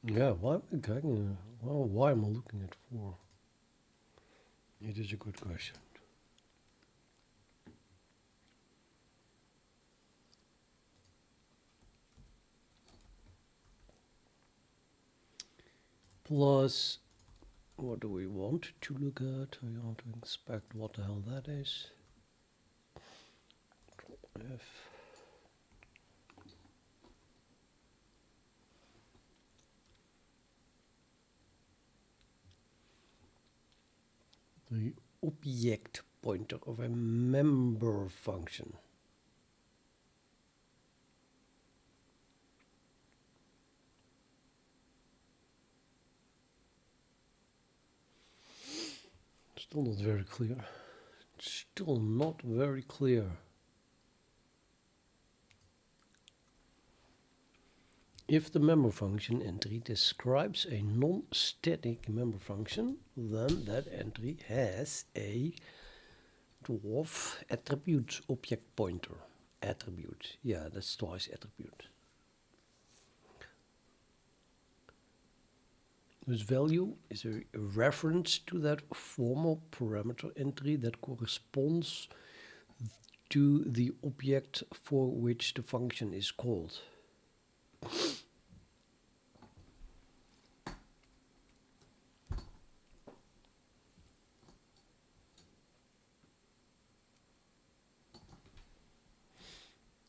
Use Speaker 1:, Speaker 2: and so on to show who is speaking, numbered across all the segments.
Speaker 1: Yeah, why am I going? Well, why am I looking at 4? It is a good question. Plus, what do we want to look at? We want to inspect what the hell that is. F. The object pointer of a member function. Still not very clear. Still not very clear. If the member function entry describes a non-static member function, then that entry has a DWARF attribute object pointer. Attribute. Yeah, that's twice attribute. Whose value is a reference to that formal parameter entry that corresponds to the object for which the function is called.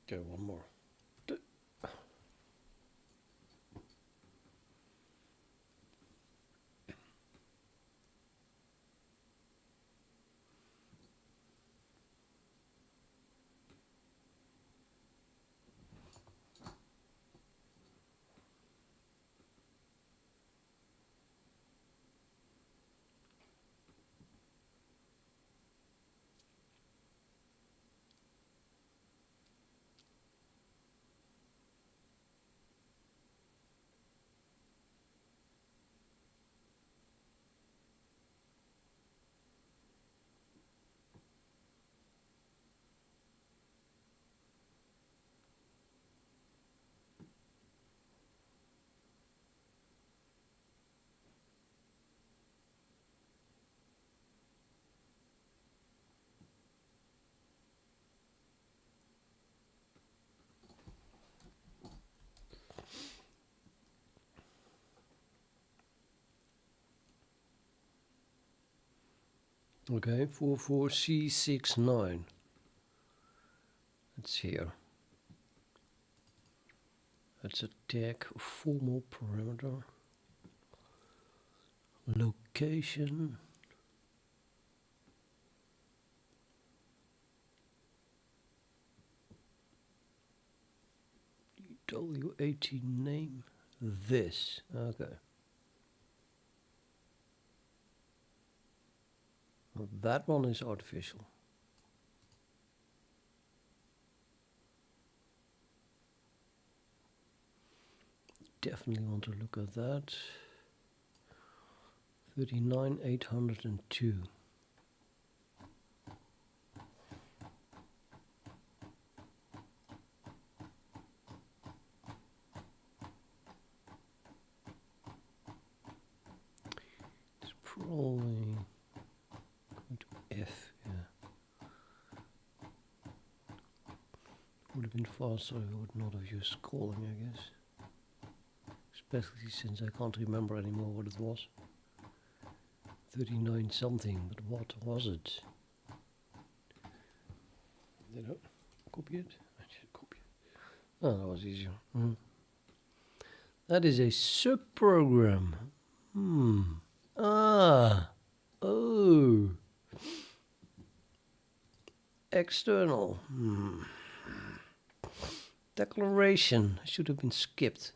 Speaker 1: Okay, one more. Okay, 44C69. That's here. That's a tag formal parameter. Location. DWAT name. This. Okay. Well, that one is artificial. Definitely want to look at that. 39,802. It's probably going to F, yeah. Would have been faster, I would not have used scrolling, I guess. Especially since I can't remember anymore what it was. 39 something, but what was it? Did I copy it? I should copy it. Oh, that was easier. That is a subprogram. Ah. Oh. External. Declaration should have been skipped.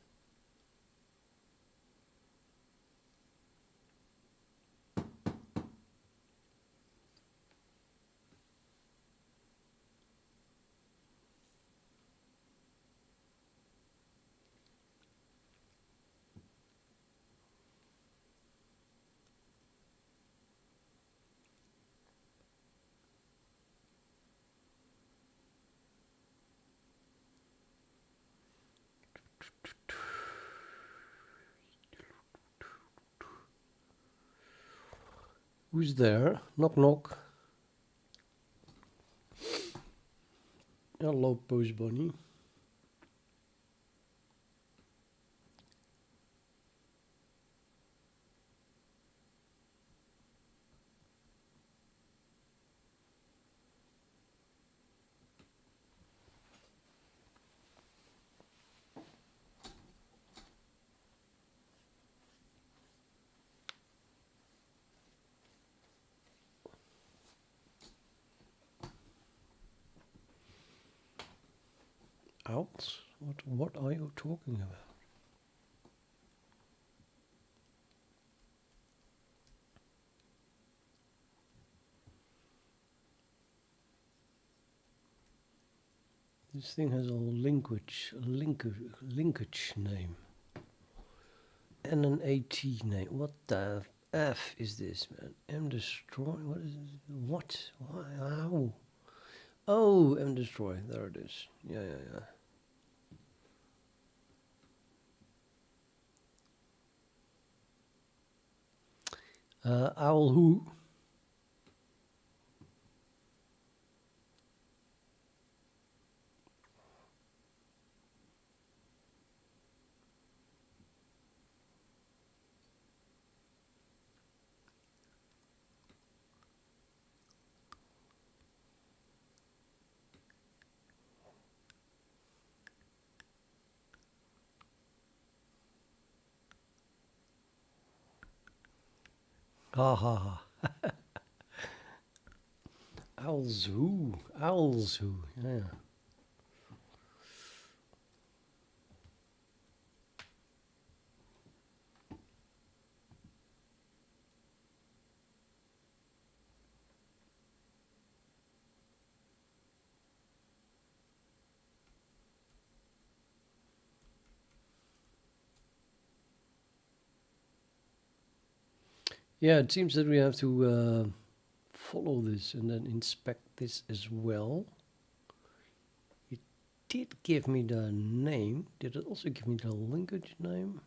Speaker 1: Who's there? Knock knock. Hello, Post Bunny. Out? What are you talking about? This thing has a linkage name. And an AT name. What the F is this, man? M destroy? What is it? What? Why? How? Oh, M destroy. There it is. Yeah. Owl who? Ha ha ha. Owls who? Owls who? Yeah. Yeah, it seems that we have to follow this and then inspect this as well. It did give me the name. Did it also give me the linkage name?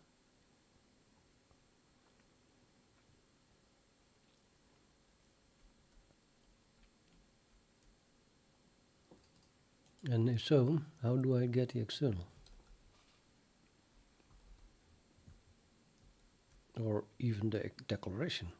Speaker 1: And if so, how do I get the external? Or even the declaration?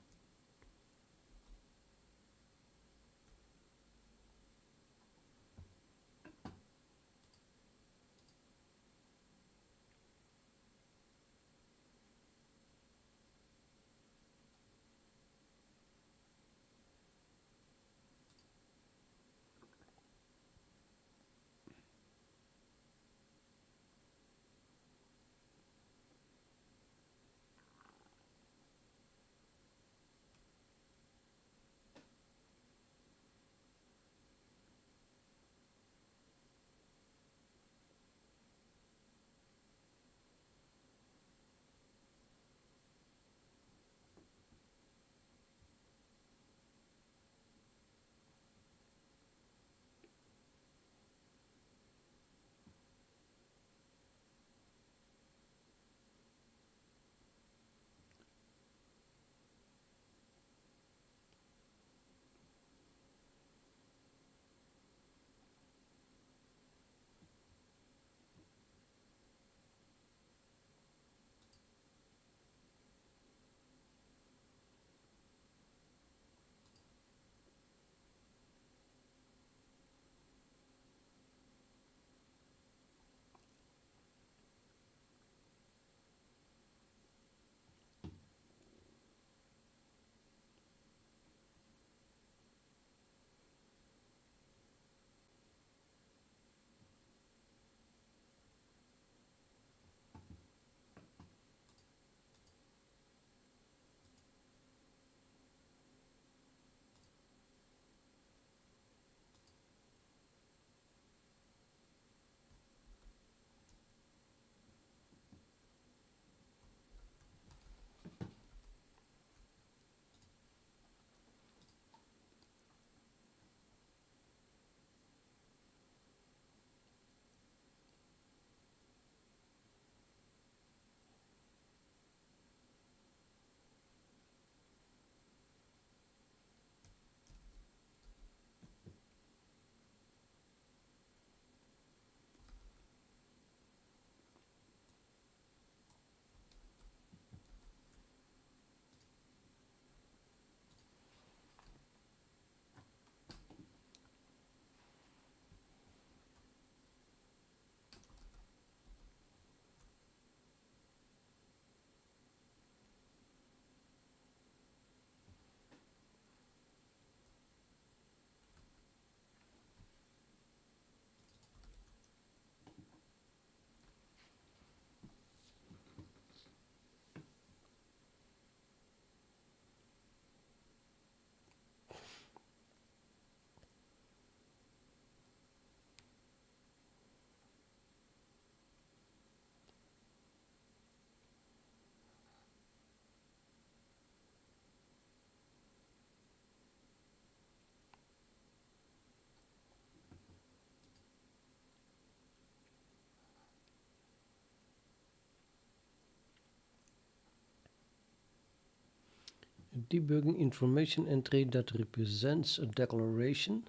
Speaker 1: debugging information entry that represents a declaration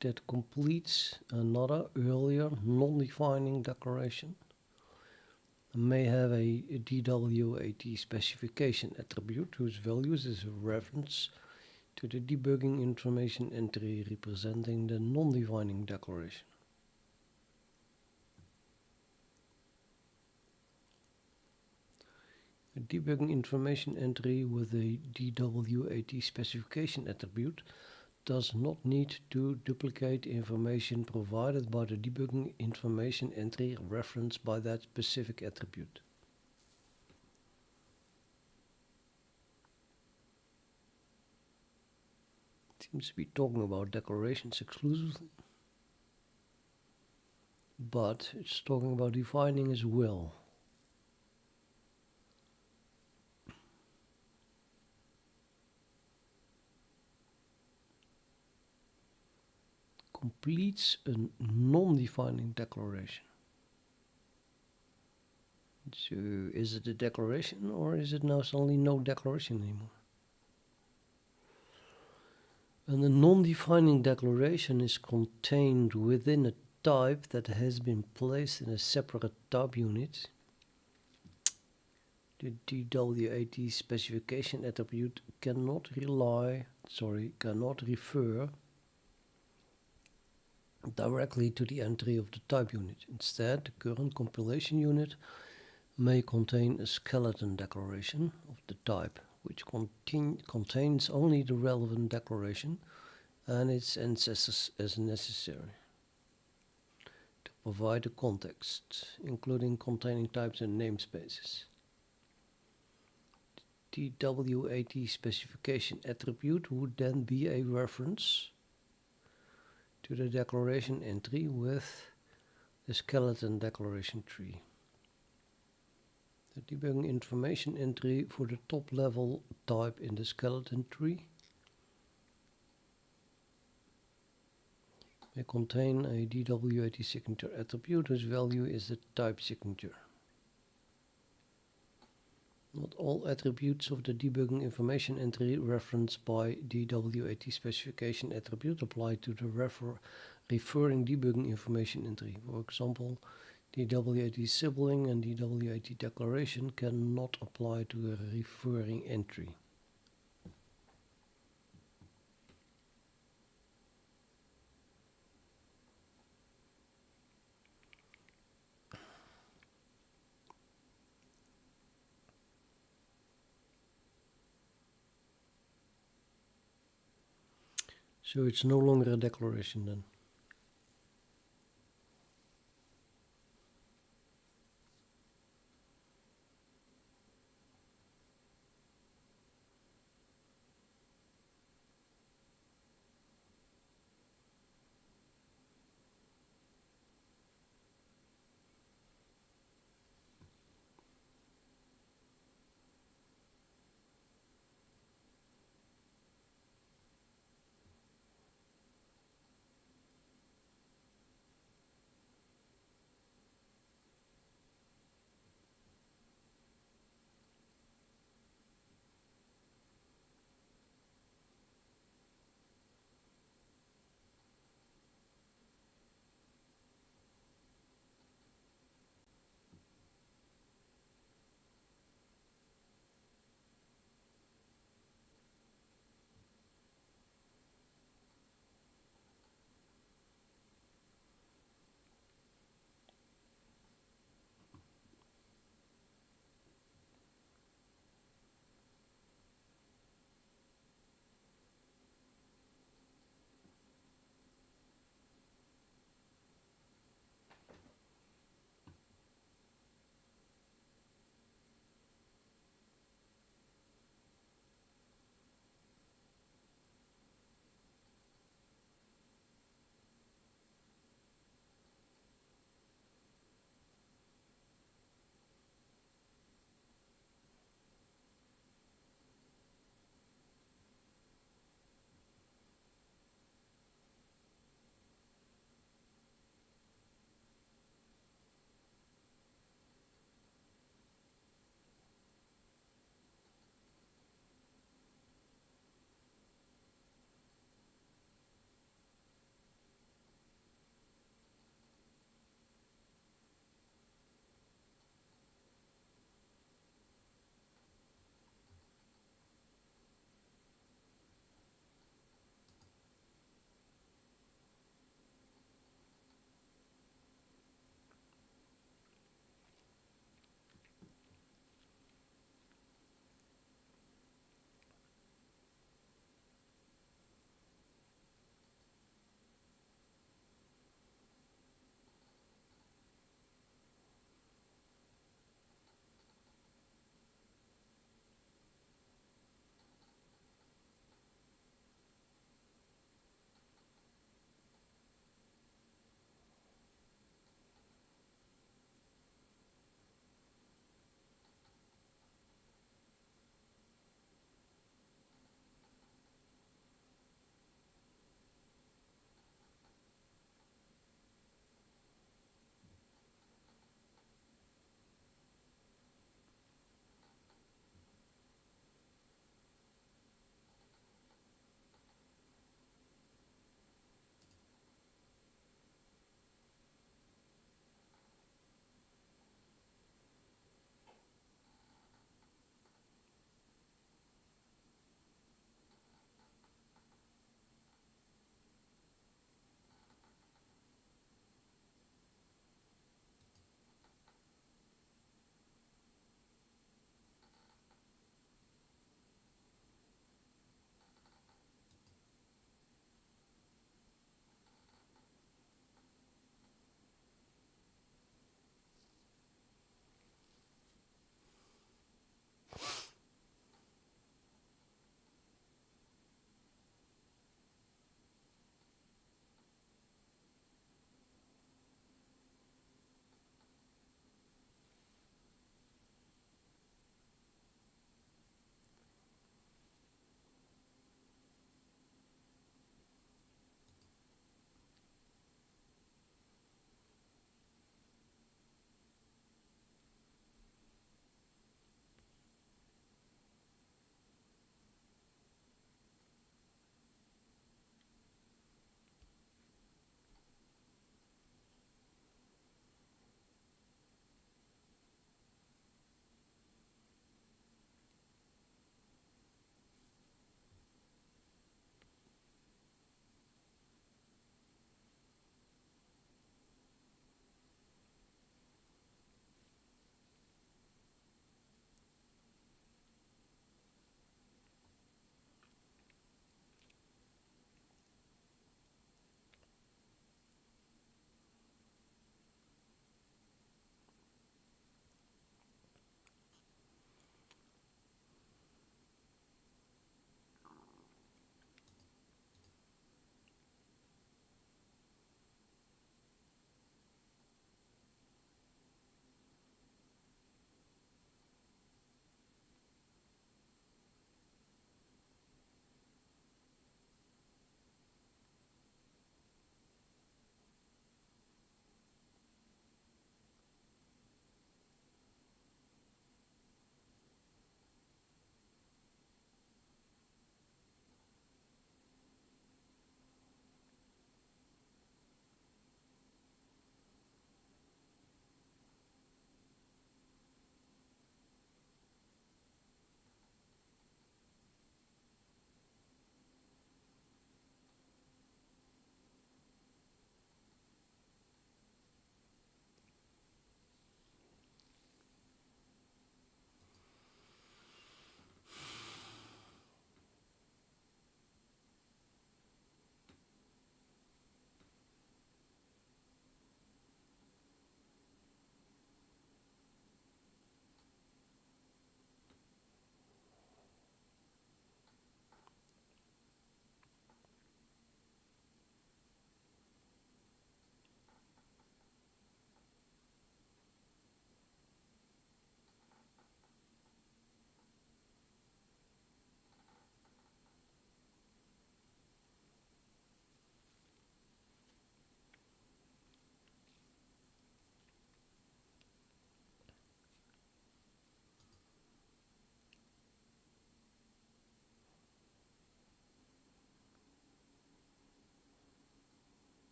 Speaker 1: that completes another earlier non-defining declaration may have a DWAT specification attribute whose values is a reference to the debugging information entry representing the non-defining declaration. A debugging information entry with a DWAT specification attribute does not need to duplicate information provided by the debugging information entry referenced by that specific attribute. Seems to be talking about declarations exclusively, but it's talking about defining as well. Completes a non-defining declaration. So is it a declaration or is it now suddenly no declaration anymore? And the non-defining declaration is contained within a type that has been placed in a separate type unit. The DWAT specification attribute cannot refer directly to the entry of the type unit. Instead, the current compilation unit may contain a skeleton declaration of the type, which contains only the relevant declaration and its ancestors as necessary to provide the context, including containing types and namespaces. The DWAT specification attribute would then be a reference to the declaration entry with the skeleton declaration tree. The debugging information entry for the top level type in the skeleton tree may contain a DWAT signature attribute whose value is the type signature. Not all attributes of the debugging information entry referenced by DWAT specification attribute apply to the referring debugging information entry. For example, DWAT sibling and DWAT declaration cannot apply to a referring entry. So it's no longer a declaration then.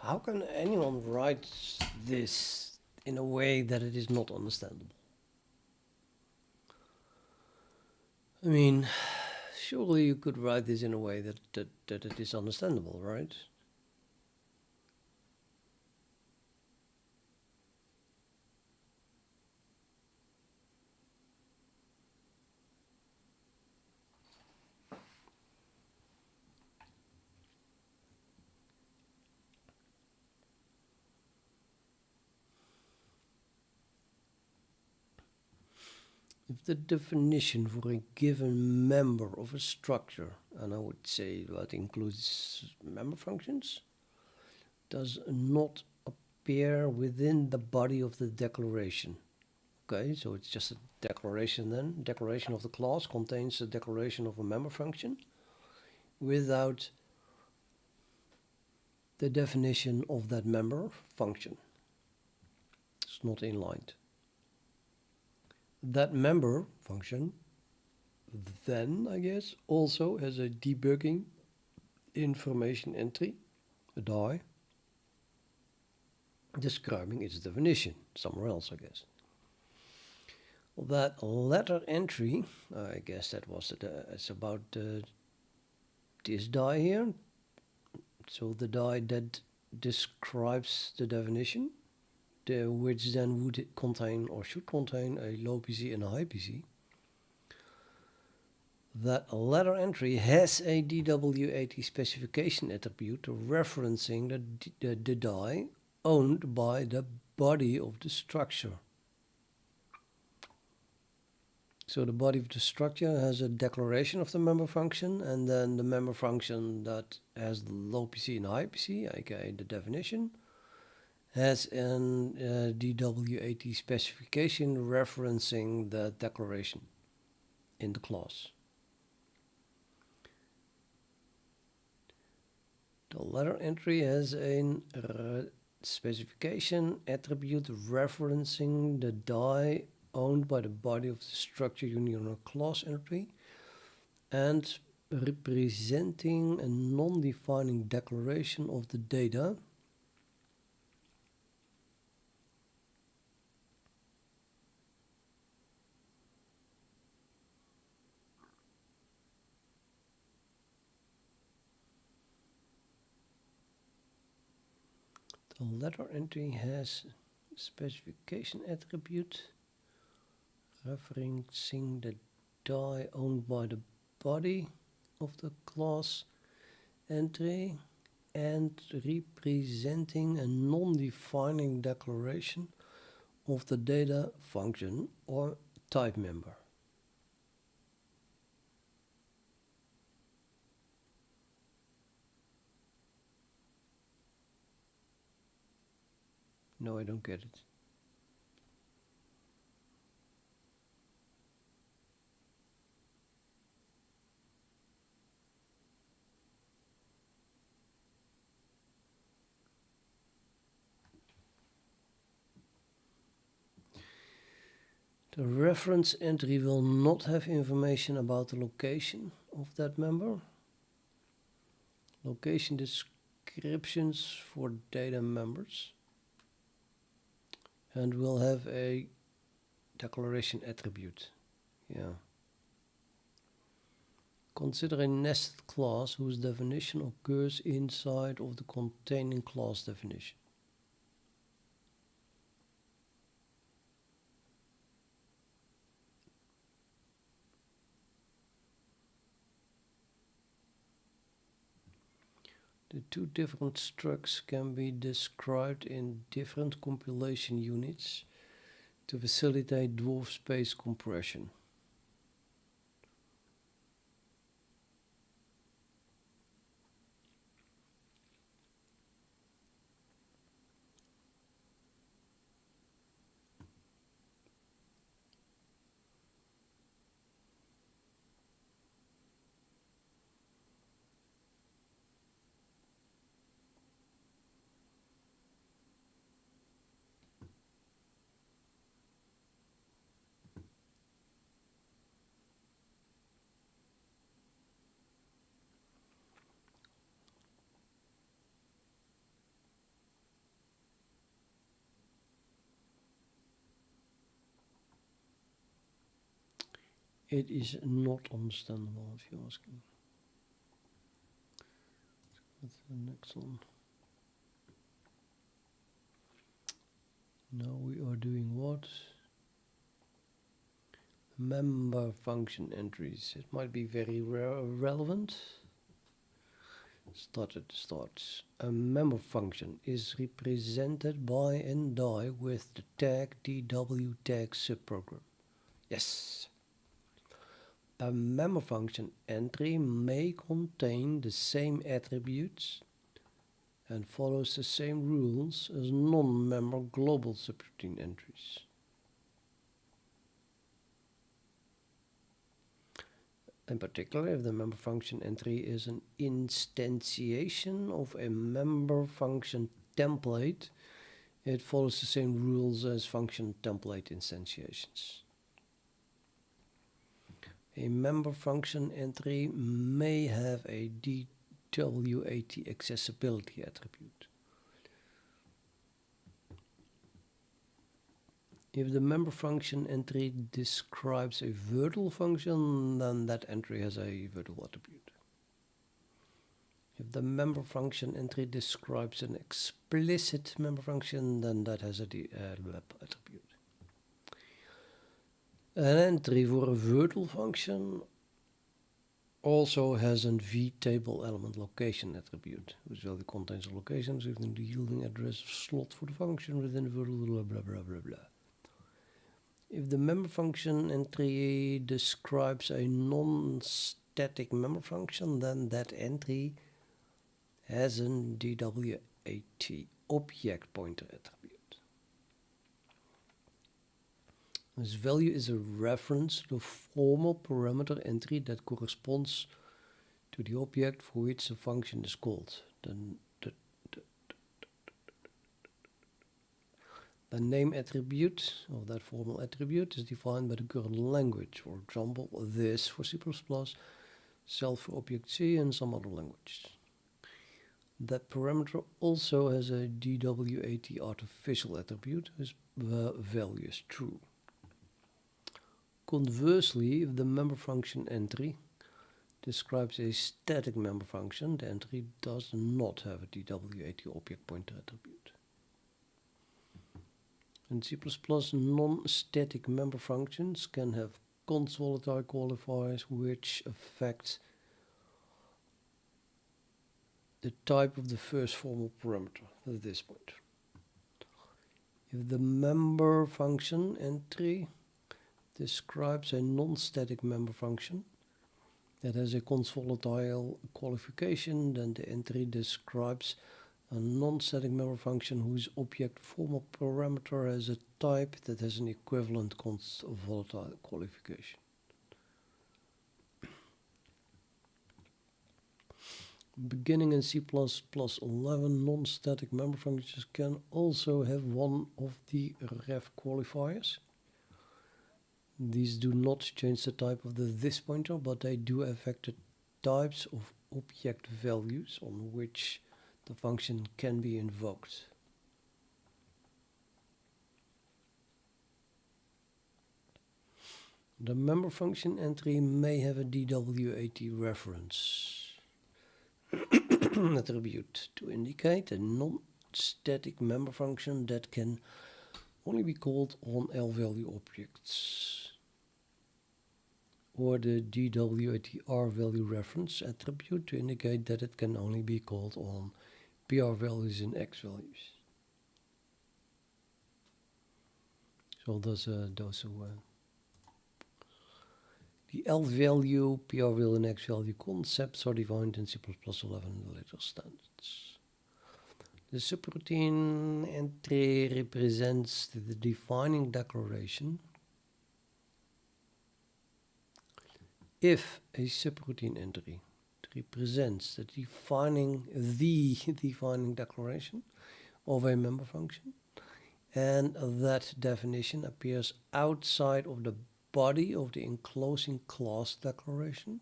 Speaker 1: How can anyone write this in a way that it is not understandable? I mean, surely you could write this in a way that it is understandable, right? If the definition for a given member of a structure, and I would say that includes member functions, does not appear within the body of the declaration. Okay, so it's just a declaration then. Declaration of the class contains a declaration of a member function without the definition of that member function. It's not inlined. That member function then, I guess, also has a debugging information entry, a die, describing its definition, somewhere else, I guess. That letter entry, I guess that was it's about this die here. So the die that describes the definition, which then would contain or should contain a low PC and a high PC. That letter entry has a DWAT specification attribute referencing the die owned by the body of the structure. So the body of the structure has a declaration of the member function, and then the member function that has the low PC and high PC, aka the definition, has an DWAT specification referencing the declaration in the class. The letter entry has a specification attribute referencing the die owned by the body of the structure union or class entry and representing a non-defining declaration of the data The letter entry has specification attribute referencing the die owned by the body of the class entry and representing a non-defining declaration of the data function or type member. No, I don't get it. The reference entry will not have information about the location of that member. Location descriptions for data members. And will have a declaration attribute. Yeah. Consider a nested class whose definition occurs inside of the containing class definition. The two different structs can be described in different compilation units to facilitate dwarf space compression. it is not understandable if you're asking. What's the next one? Now we are doing what? Member function entries. It might be very relevant. Start at the start. A member function is represented by and die with the tag DW tag subprogram. Yes. A member function entry may contain the same attributes and follows the same rules as non-member global subroutine entries. In particular, if the member function entry is an instantiation of a member function template, it follows the same rules as function template instantiations. A member function entry may have a DWAT accessibility attribute. If the member function entry describes a virtual function, then that entry has a virtual attribute. If the member function entry describes an explicit member function, then that has a lab attribute. An entry for a virtual function also has a vtable element location attribute, whose value contains a location within the yielding address of slot for the function within the virtual blah blah blah blah blah. If the member function entry describes a non-static member function, then that entry has a DWAT object pointer attribute. This value is a reference to the formal parameter entry that corresponds to the object for which the function is called. The name attribute of that formal attribute is defined by the current language. For example, this for C++, self for Object-C, and some other languages. That parameter also has a DWAT artificial attribute whose value is true. Conversely, if the member function entry describes a static member function, the entry does not have a DWAT object pointer attribute. In C++, non-static member functions can have const volatile qualifiers which affect the type of the first formal parameter at this point. If the member function entry describes a non-static member function that has a const volatile qualification, then the entry describes a non-static member function whose object formal parameter has a type that has an equivalent const volatile qualification. Beginning in C++11, non-static member functions can also have one of the ref qualifiers. These do not change the type of the this pointer, but they do affect the types of object values on which the function can be invoked. The member function entry may have a DWAT reference attribute to indicate a non-static member function that can only be called on L-value objects, or the DWAT R-value reference attribute to indicate that it can only be called on PR values and X values. So those the L value, PR value, and X value concepts are defined in C++11 in the later standards. The subroutine entry represents the defining declaration. If a subroutine entry represents the defining declaration of a member function, and that definition appears outside of the body of the enclosing class declaration,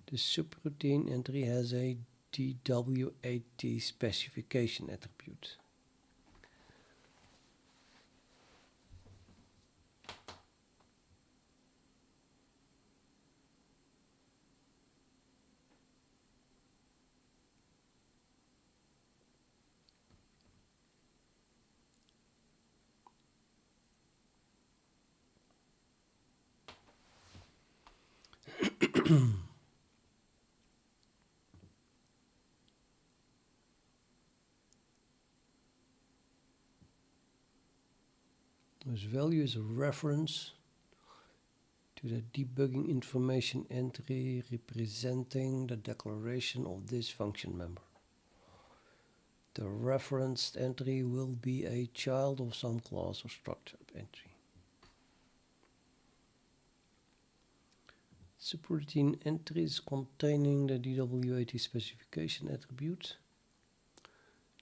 Speaker 1: the subroutine entry has a DWAT specification attribute. This value is a reference to the debugging information entry representing the declaration of this function member. The referenced entry will be a child of some class or structured entry. Subroutine entries containing the DWAT specification attribute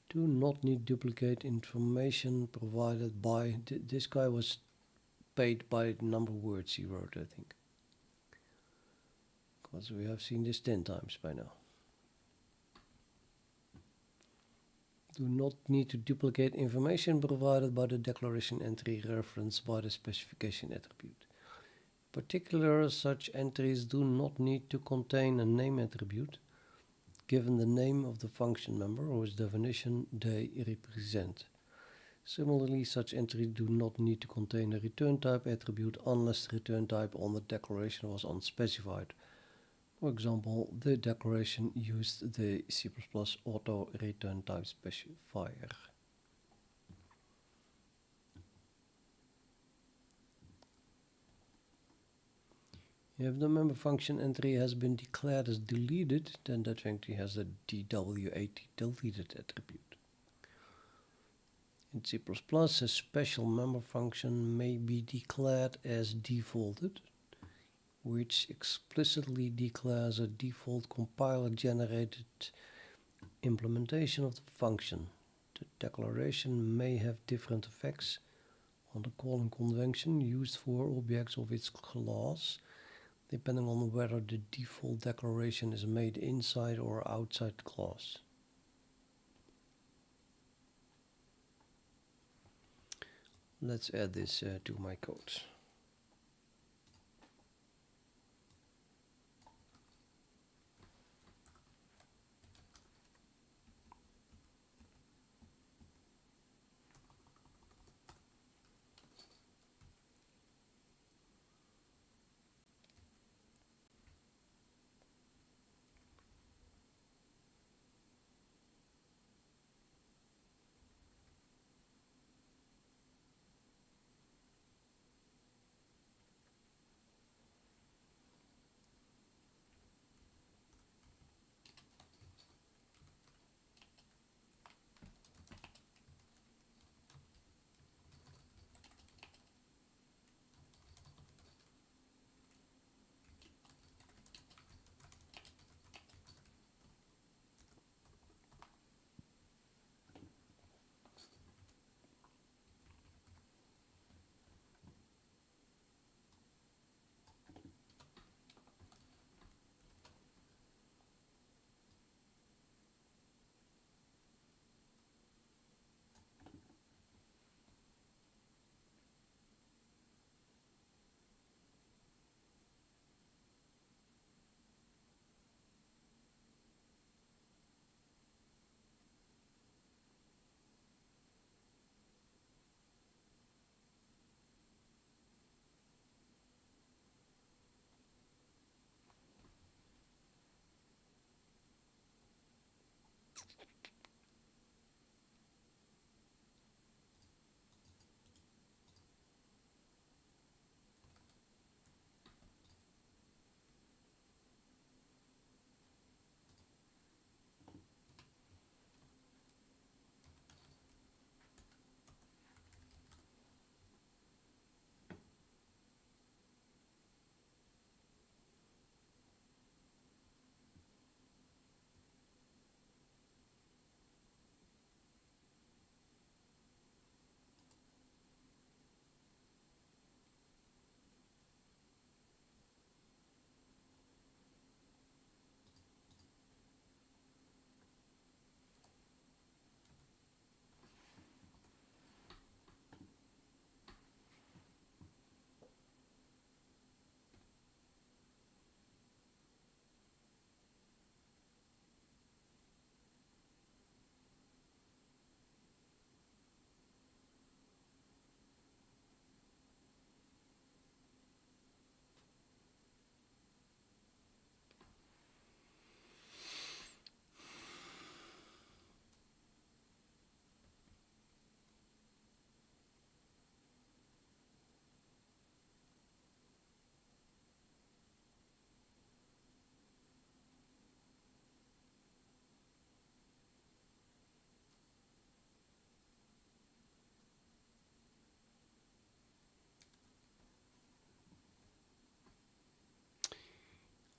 Speaker 1: do not need duplicate information provided by... This guy was paid by the number of words he wrote, I think. Because we have seen this 10 times by now. Do not need to duplicate information provided by the declaration entry referenced by the specification attribute. In particular, such entries do not need to contain a name attribute, given the name of the function member whose definition they represent. Similarly, such entries do not need to contain a return type attribute unless the return type on the declaration was unspecified. For example, the declaration used the C++ auto return type specifier. If the member function entry has been declared as deleted, then that entry has a DWAT deleted attribute. In C++, a special member function may be declared as defaulted, which explicitly declares a default compiler-generated implementation of the function. The declaration may have different effects on the calling convention used for objects of its class, depending on whether the default declaration is made inside or outside the class. Let's add this to my code.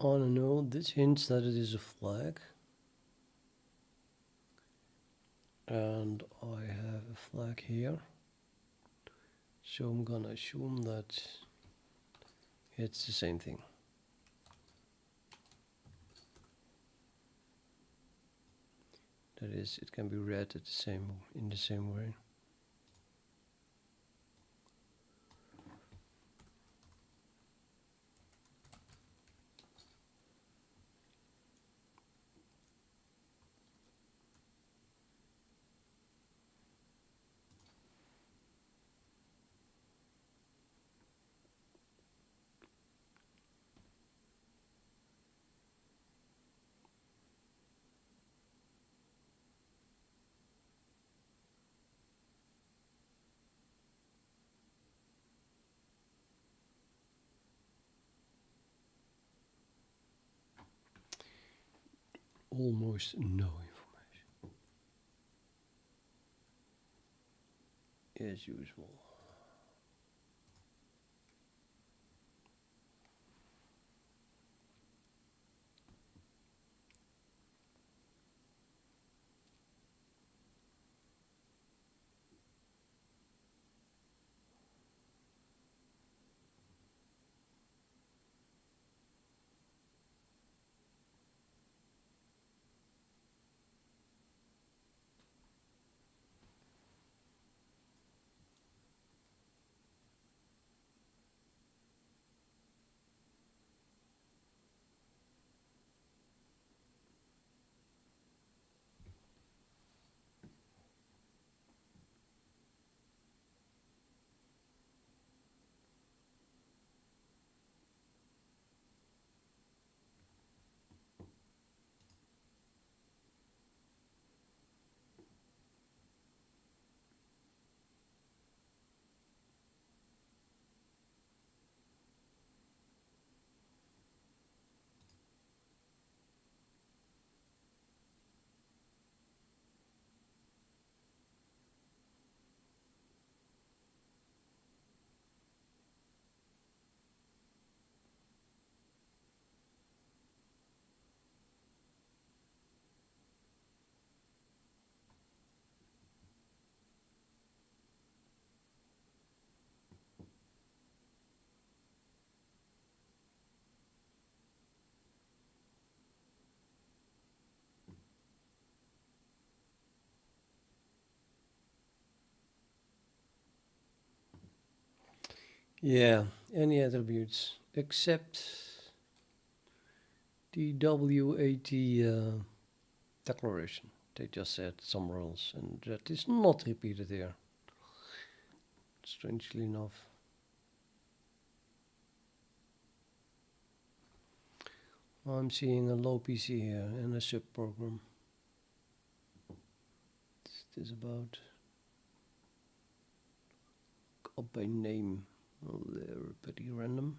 Speaker 1: Oh no, this hints that it is a flag. And I have a flag here. So I'm gonna assume that it's the same thing. That is, it can be read in the same way. Almost no information, as usual. Yeah, any attributes except the DWAT declaration. They just said somewhere else, and that is not repeated here. Strangely enough. I'm seeing a low PC here and a subprogram. What's this about? Up by name. Oh, they're pretty random.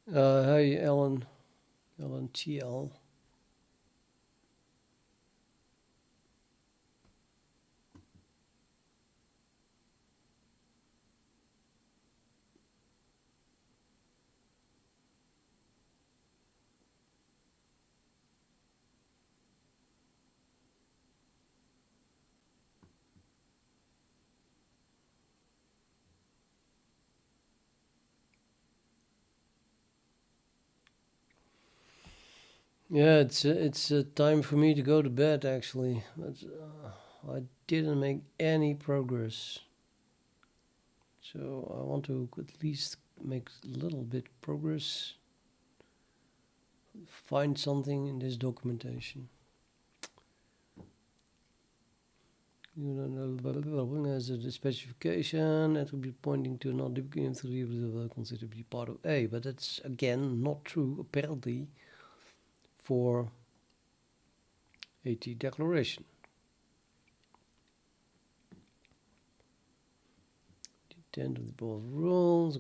Speaker 1: Hey, Ellen TL. Yeah, it's time for me to go to bed actually. But I didn't make any progress, so I want to at least make a little bit progress. Find something in this documentation. You don't know as a specification attribute pointing to not libcwd considered to be part of A, but that's again not true apparently for AT declaration. The end of the both rules.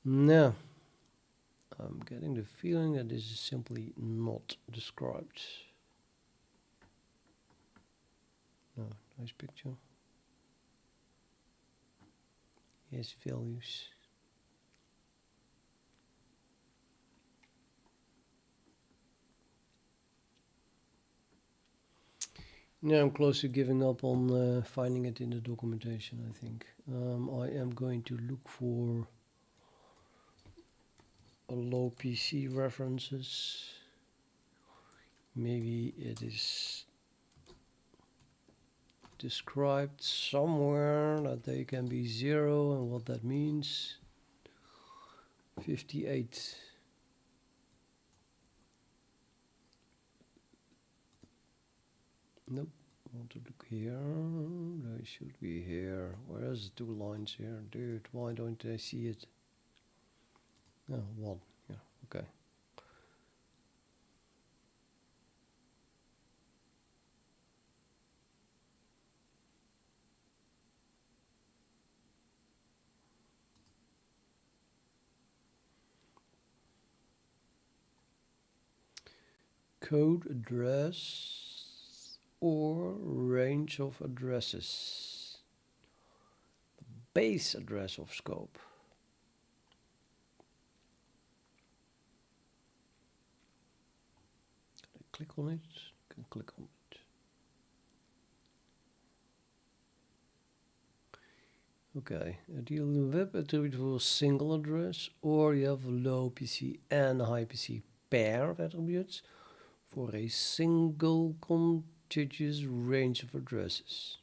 Speaker 1: Now, I'm getting the feeling that this is simply not described. No, nice picture. Yes, values. Now I'm close to giving up on finding it in the documentation, I think. I am going to look for a low PC references. Maybe it is described somewhere that they can be 0 and what that means. 58. Nope. I want to look here. They should be here. Where's the 2 lines here? Dude, why don't I see it? Oh, 1. Yeah, okay. Code address or range of addresses. Base address of scope. Can I click on it? Can click on it. Okay, ideally web attribute for a single address, or you have a low PC and a high PC pair of attributes for a single contiguous range of addresses.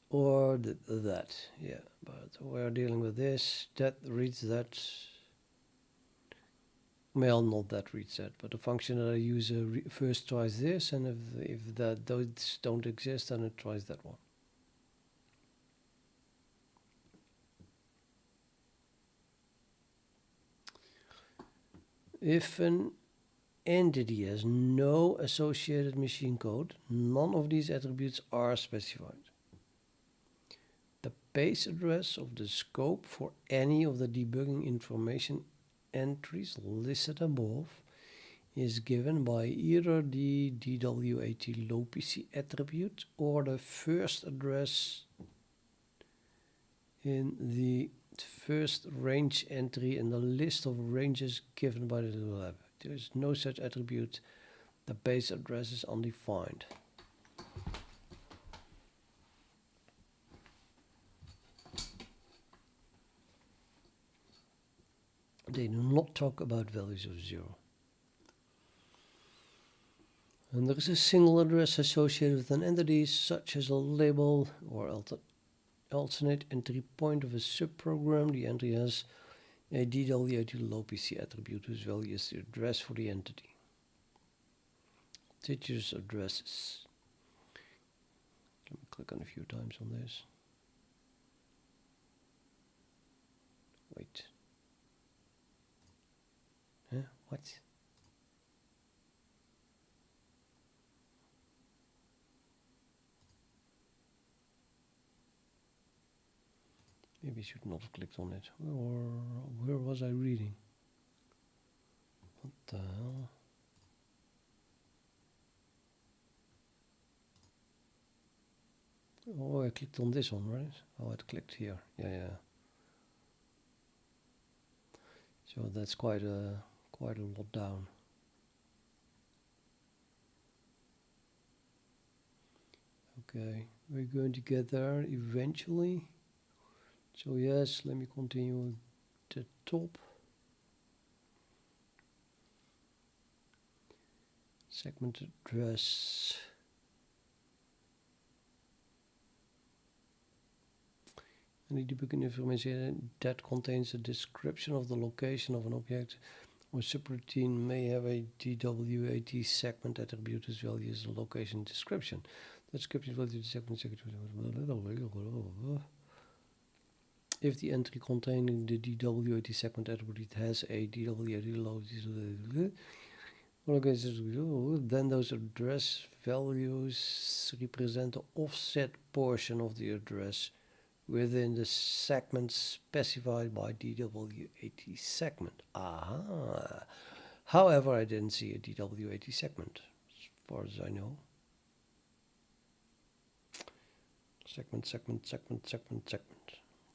Speaker 1: Or that, yeah, but we're dealing with this, that reads that. Well, not that reads that, but the function that I use first tries this, and if those don't exist, then it tries that one. If an entity has no associated machine code, none of these attributes are specified. The base address of the scope for any of the debugging information entries listed above is given by either the DWAT low PC attribute or the first address in the first range entry in the list of ranges given by the lab. There is no such attribute. The base address is undefined. They do not talk about values of 0. And there is a single address associated with an entity, such as a label or alternate entry point of a subprogram. The entry has a DWAT low PC attribute whose value is the address for the entity. Teachers' addresses. Let me click on a few times on this. Wait. Huh? What? maybe I should not have clicked on it. Or where was I reading? What the hell? Oh, I clicked on this one, right? Oh, it clicked here. Yeah. So that's quite a lot down. Okay, we're going to get there eventually. So yes, let me continue with the top. Segment address. Any debugging information that contains a description of the location of an object or subroutine may have a DWAT segment attribute as well as a location description. The description will do the segment. If the entry containing the DWAT segment attribute has a DWAT then those address values represent the offset portion of the address within the segment specified by DWAT segment. Aha. However, I didn't see a DWAT segment, as far as I know. Segment.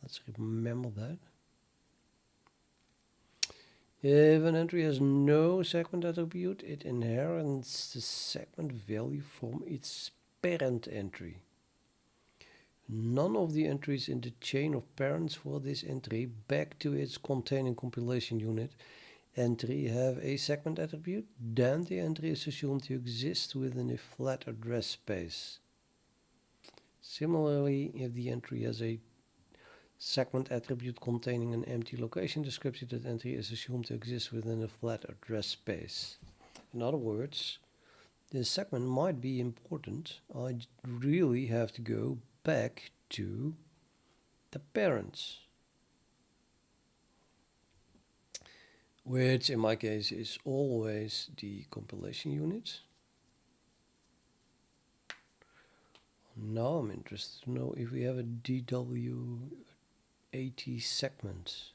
Speaker 1: Let's remember that. If an entry has no segment attribute, it inherits the segment value from its parent entry. None of the entries in the chain of parents for this entry back to its containing compilation unit entry have a segment attribute, then the entry is assumed to exist within a flat address space. Similarly, if the entry has a segment attribute containing an empty location description, that entry is assumed to exist within a flat address space. In other words, this segment might be important. I really have to go back to the parents, which in my case is always the compilation unit. Now I'm interested to know if we have a DWAT segment.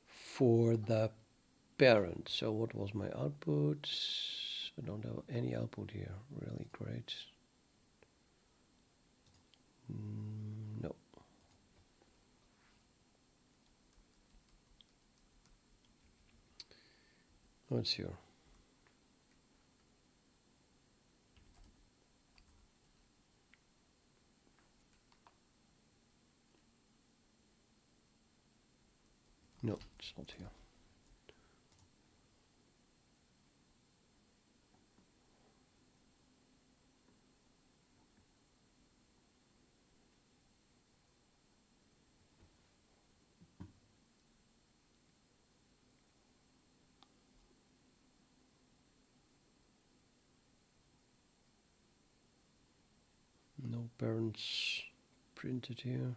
Speaker 1: For the parent. So what was my output? I don't have any output here. Really great. No. Let's see here. No, it's not here. No parents printed here.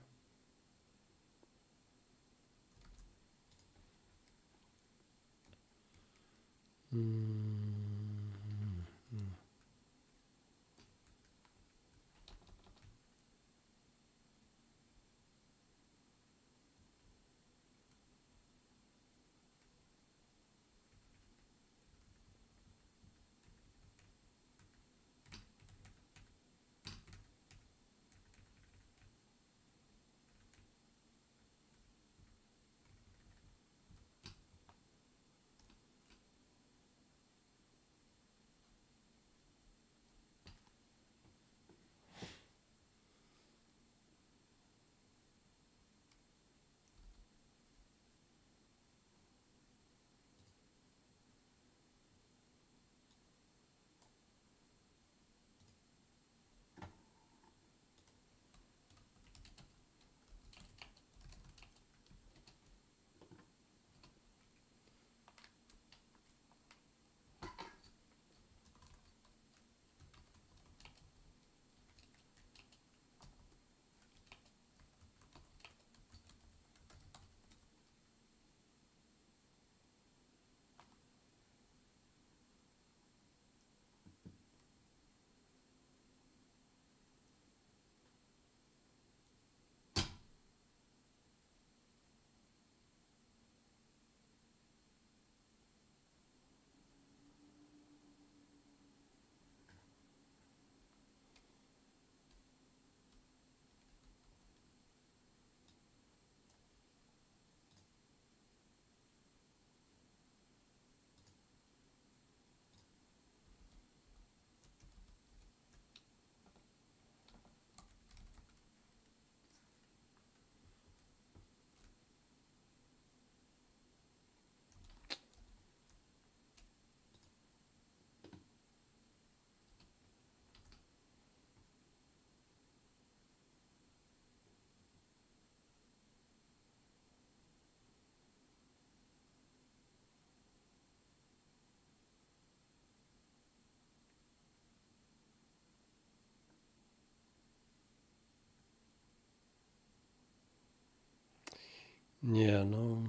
Speaker 1: Yeah, no,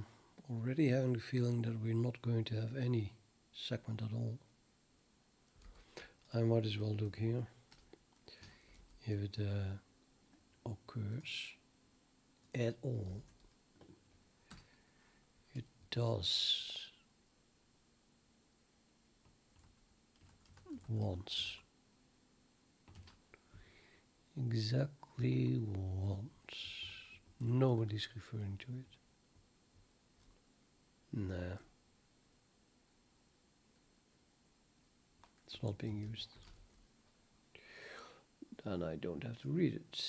Speaker 1: I'm already having the feeling that we're not going to have any segment at all. I might as well look here. If it occurs at all, it does once. Exactly once. Nobody's referring to it. Nah. It's not being used. Then I don't have to read it.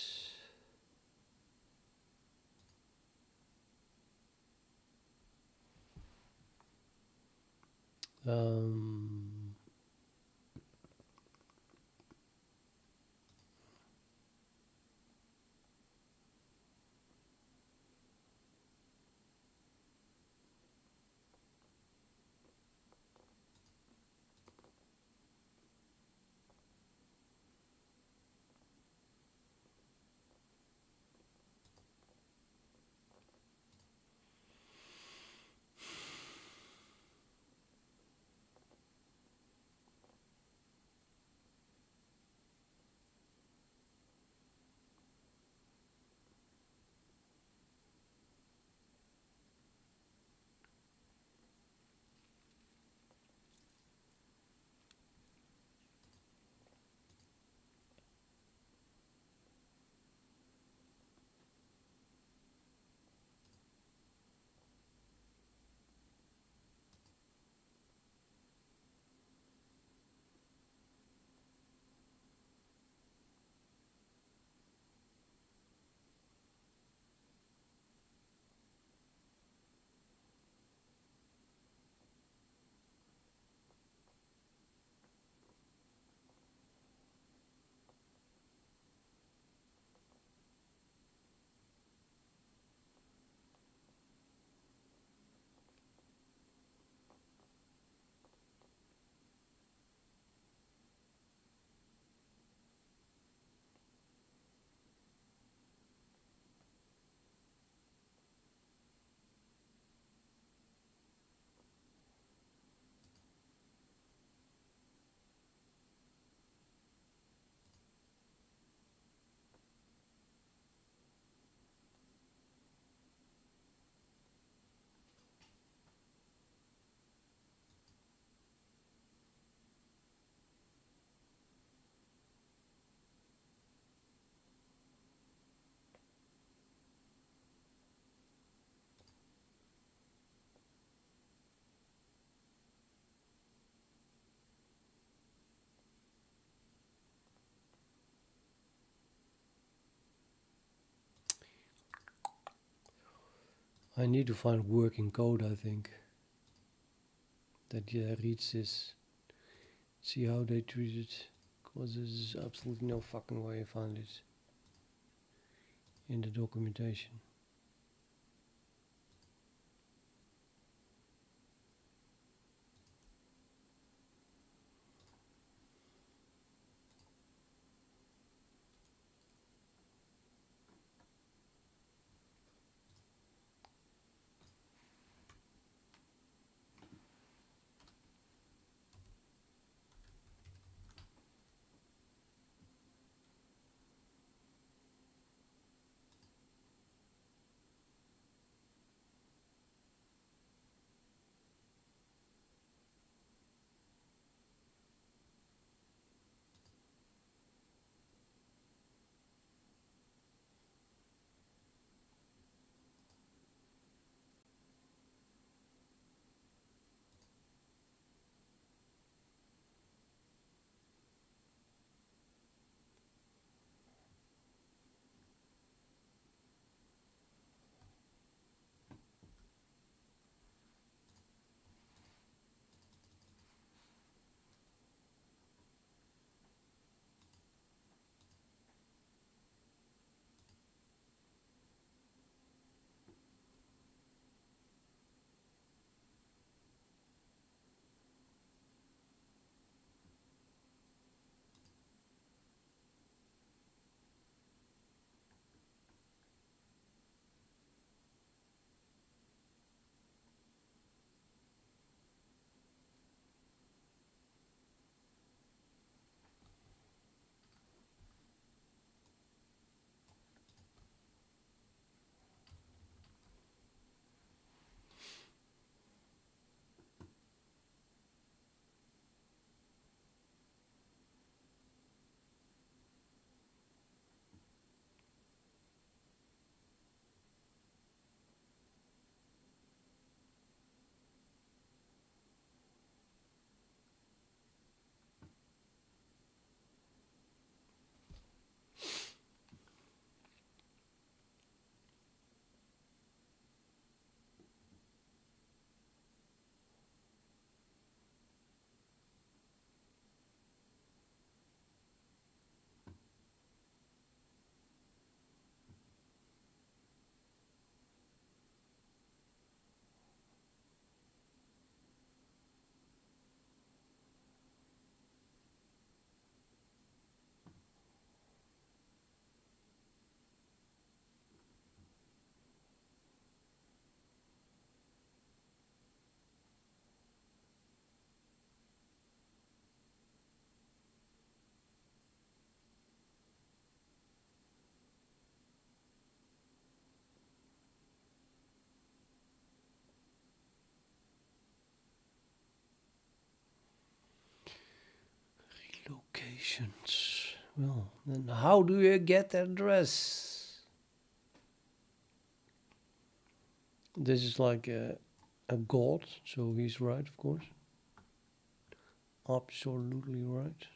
Speaker 1: I need to find working code, I think, that reads this. See how they treat it, because there's absolutely no fucking way I find it in the documentation. locations. Well, then how do you get address? This is like a god, so he's right, of course. Absolutely right.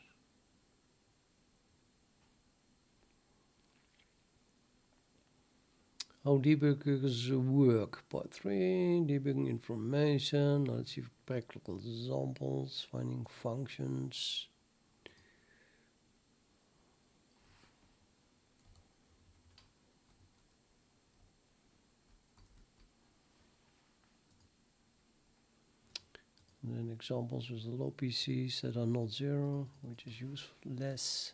Speaker 1: How debuggers work. Part 3, debugging information. Let's see practical examples, finding functions. And then examples with the low PCs that are not 0, which is useless.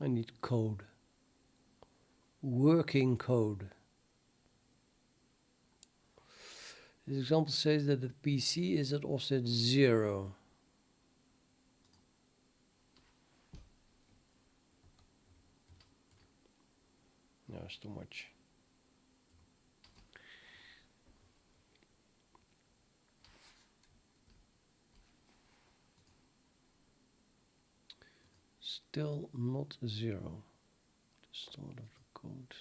Speaker 1: I need code. Working code. This example says that the PC is at offset 0. No, it's too much. Still not 0. The start of the code.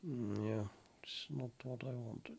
Speaker 1: Yeah, it's not what I wanted.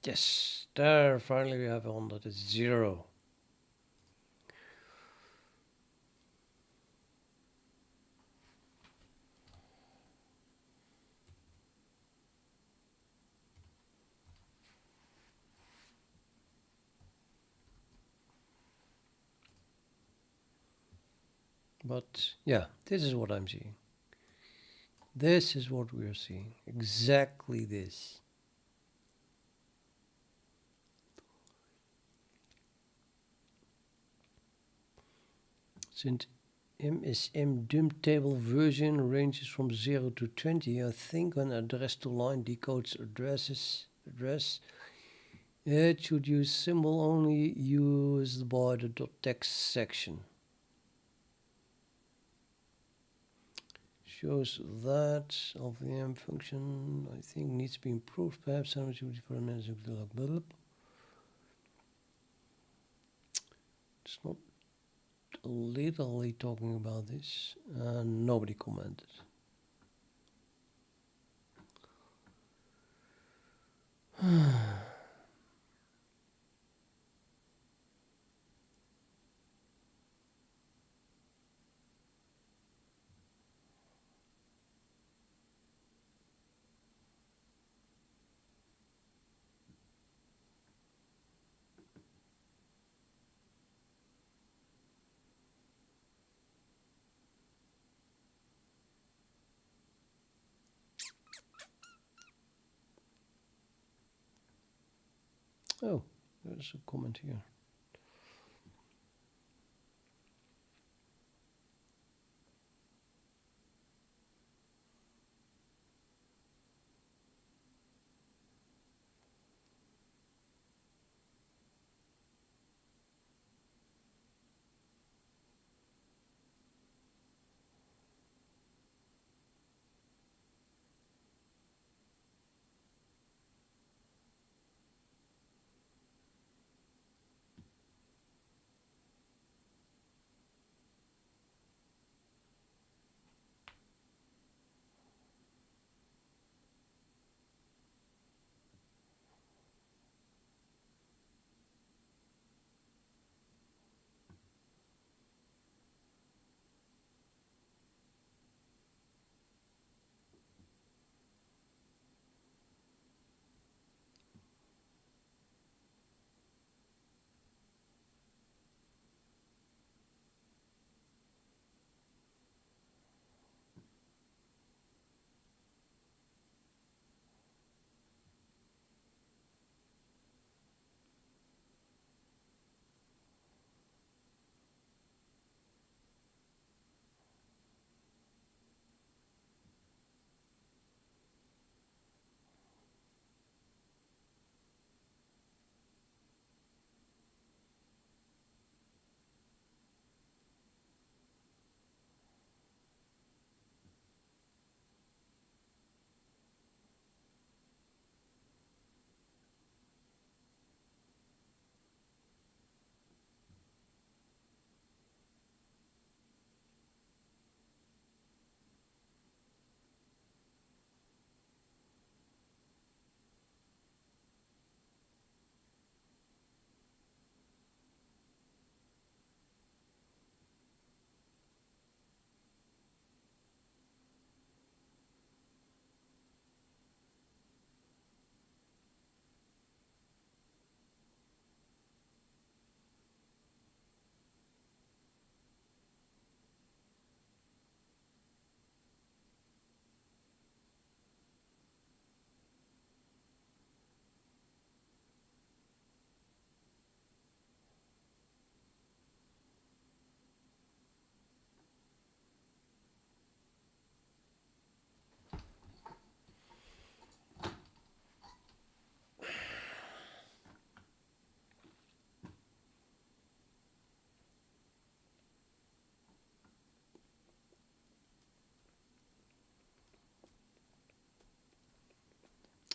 Speaker 1: Yes, there, finally we have one that is 0. But yeah, this is what I'm seeing. This is what we are seeing. Exactly this. Since MSM dump table version ranges from 0 to 20, I think when address to line decodes address, it should use symbol only used by the .text section. Shows that LVM function, I think, needs to be improved. Perhaps for a it's not literally talking about this, and nobody commented. Oh, there's a comment here.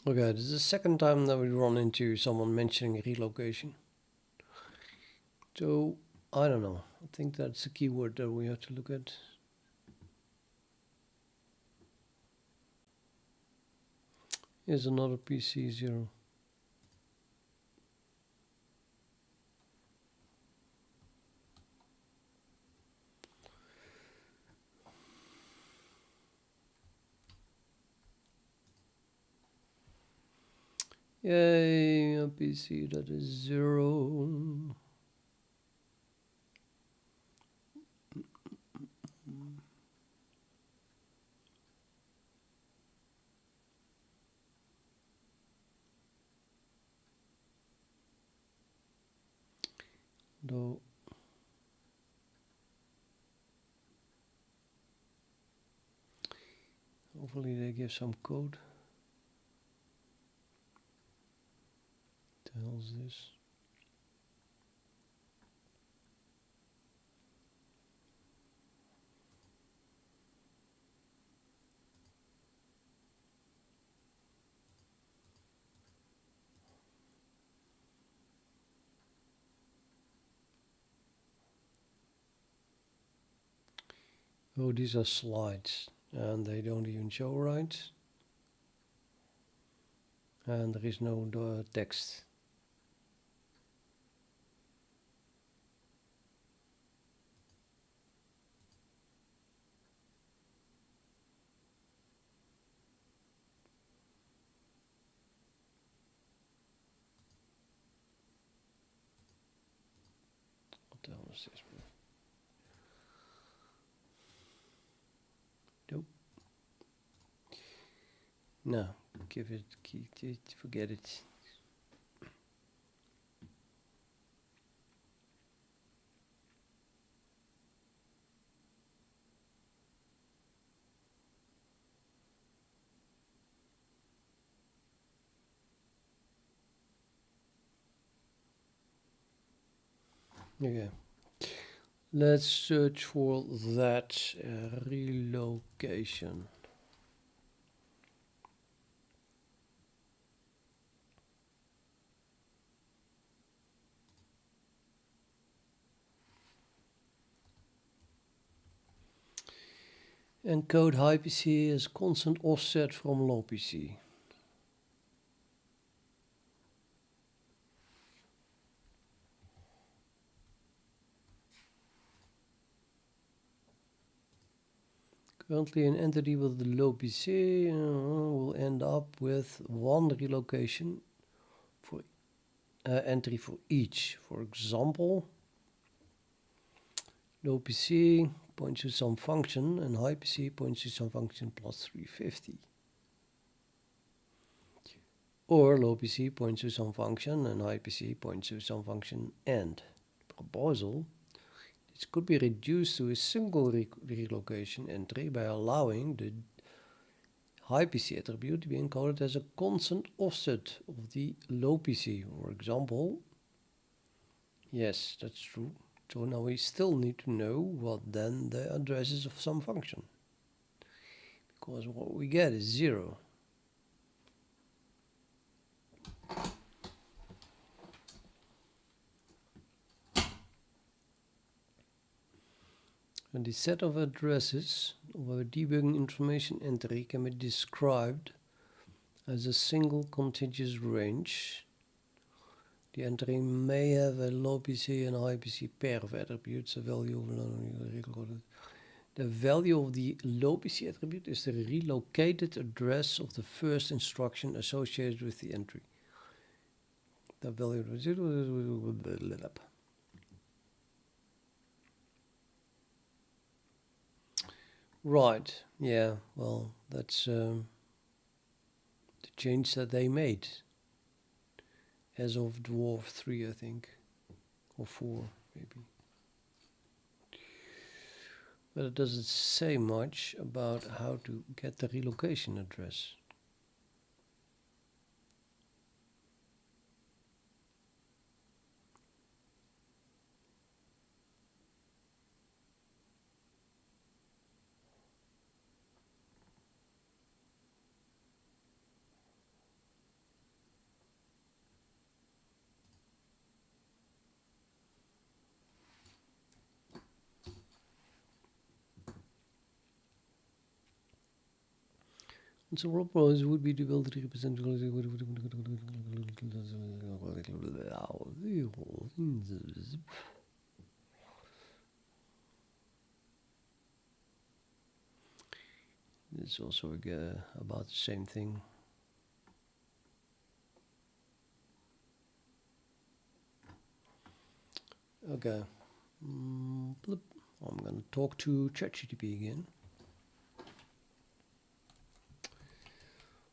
Speaker 1: Okay, this is the second time that we run into someone mentioning relocation. So, I don't know. I think that's a keyword that we have to look at. Here's another PC 0. Yay, a PC that is 0. Though hopefully they give some code. What the hell is this? Oh, these are slides, and they don't even show right. And there is no text. What the hell is this? Nope. No, give it, forget it. Okay. Let's search for that relocation. Encode high PC as constant offset from low PC. Currently an entity with the low PC will end up with one relocation for entry for each. For example, low PC points to some function and high PC points to some function plus 350. Or low PC points to some function and high PC points to some function and. Proposal. This could be reduced to a single relocation entry by allowing the high PC attribute to be encoded as a constant offset of the low PC. For example, yes, that's true. So now we still need to know what then the address is of some function. Because what we get is 0. And the set of addresses of a debugging information entry can be described as a single contiguous range. The entry may have a low PC and a high PC pair of attributes. The value of the low PC attribute is the relocated address of the first instruction associated with the entry. The value right, yeah, well, that's the change that they made as of DWARF 3, I think, or 4, maybe. But it doesn't say much about how to get the relocation address. And so our purpose would be to build a represent. It's also about the same thing. Okay. Bloop. I'm going to talk to ChatGPT again.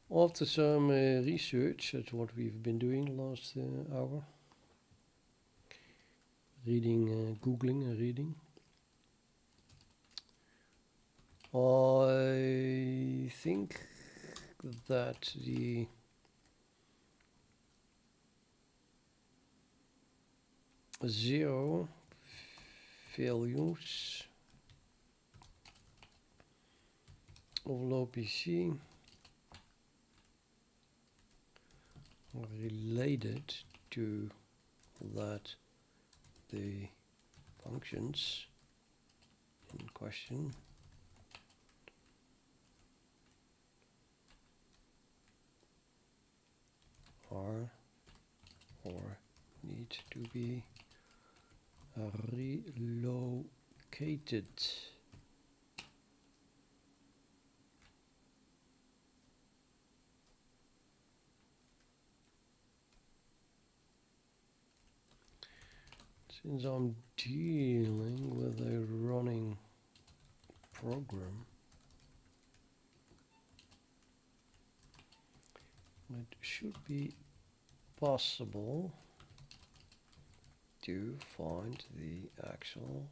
Speaker 1: After some research at what we've been doing the last hour, reading, googling and reading, I think that the zero values of low PC are related to that the functions in question are or need to be relocated. Since I'm dealing with a running program, it should be possible to find the actual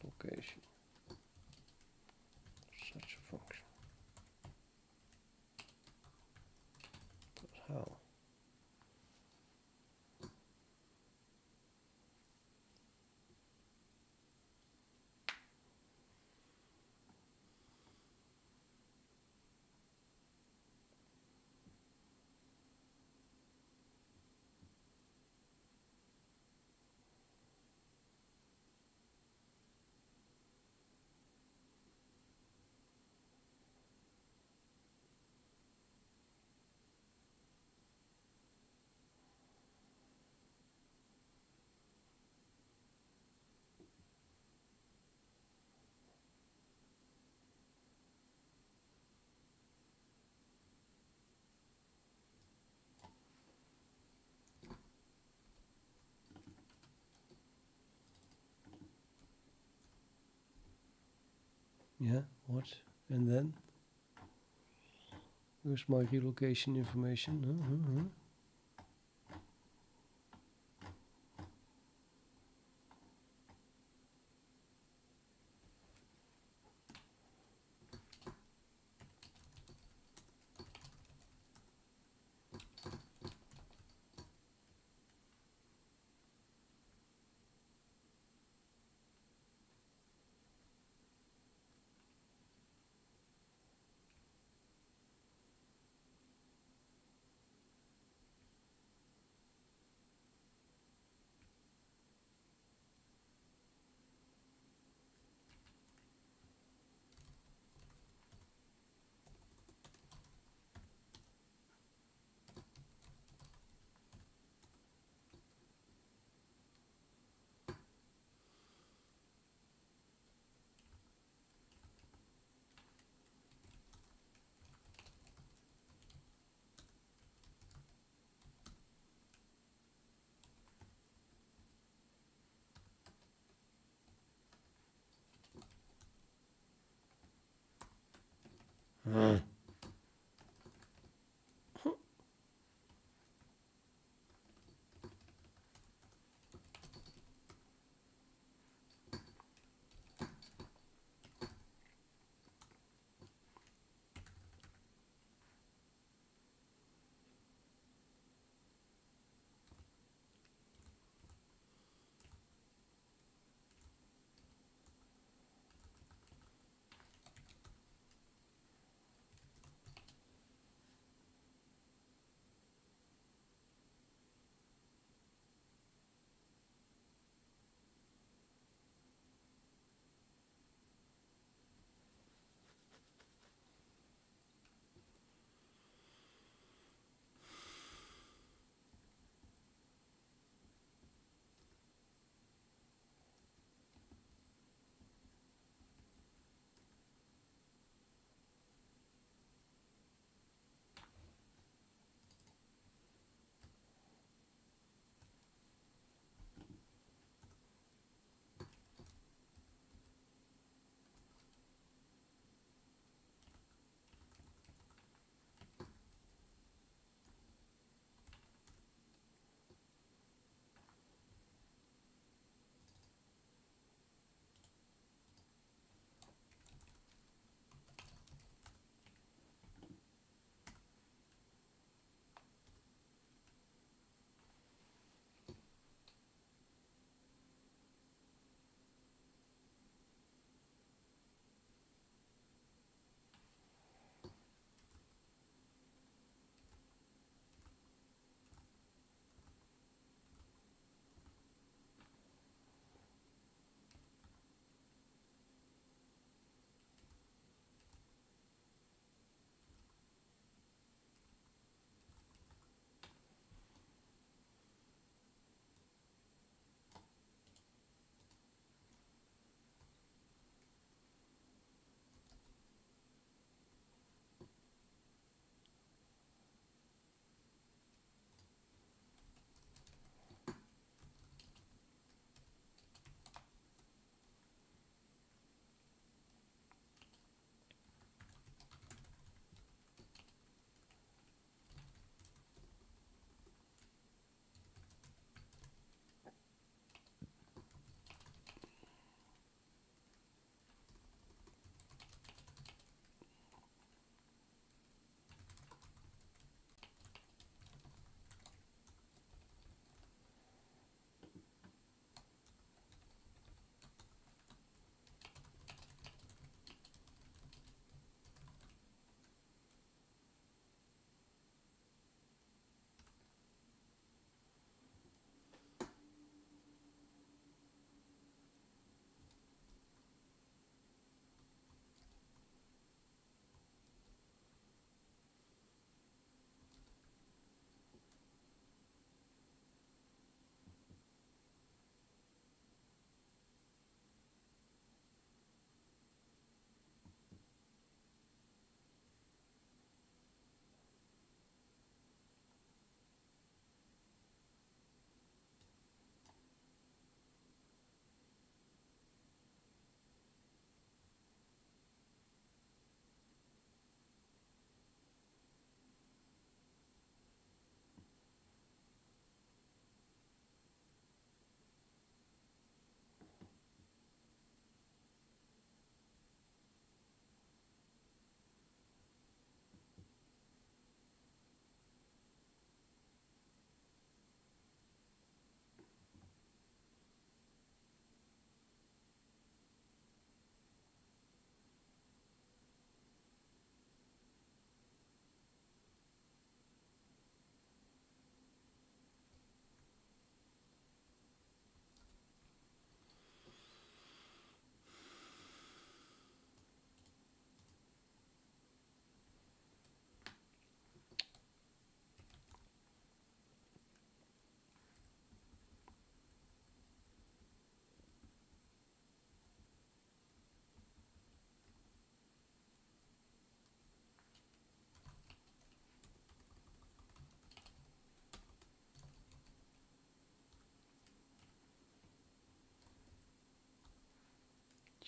Speaker 1: location of such a function. But how? Yeah, what? And then? Here's my relocation information.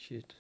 Speaker 1: Shit.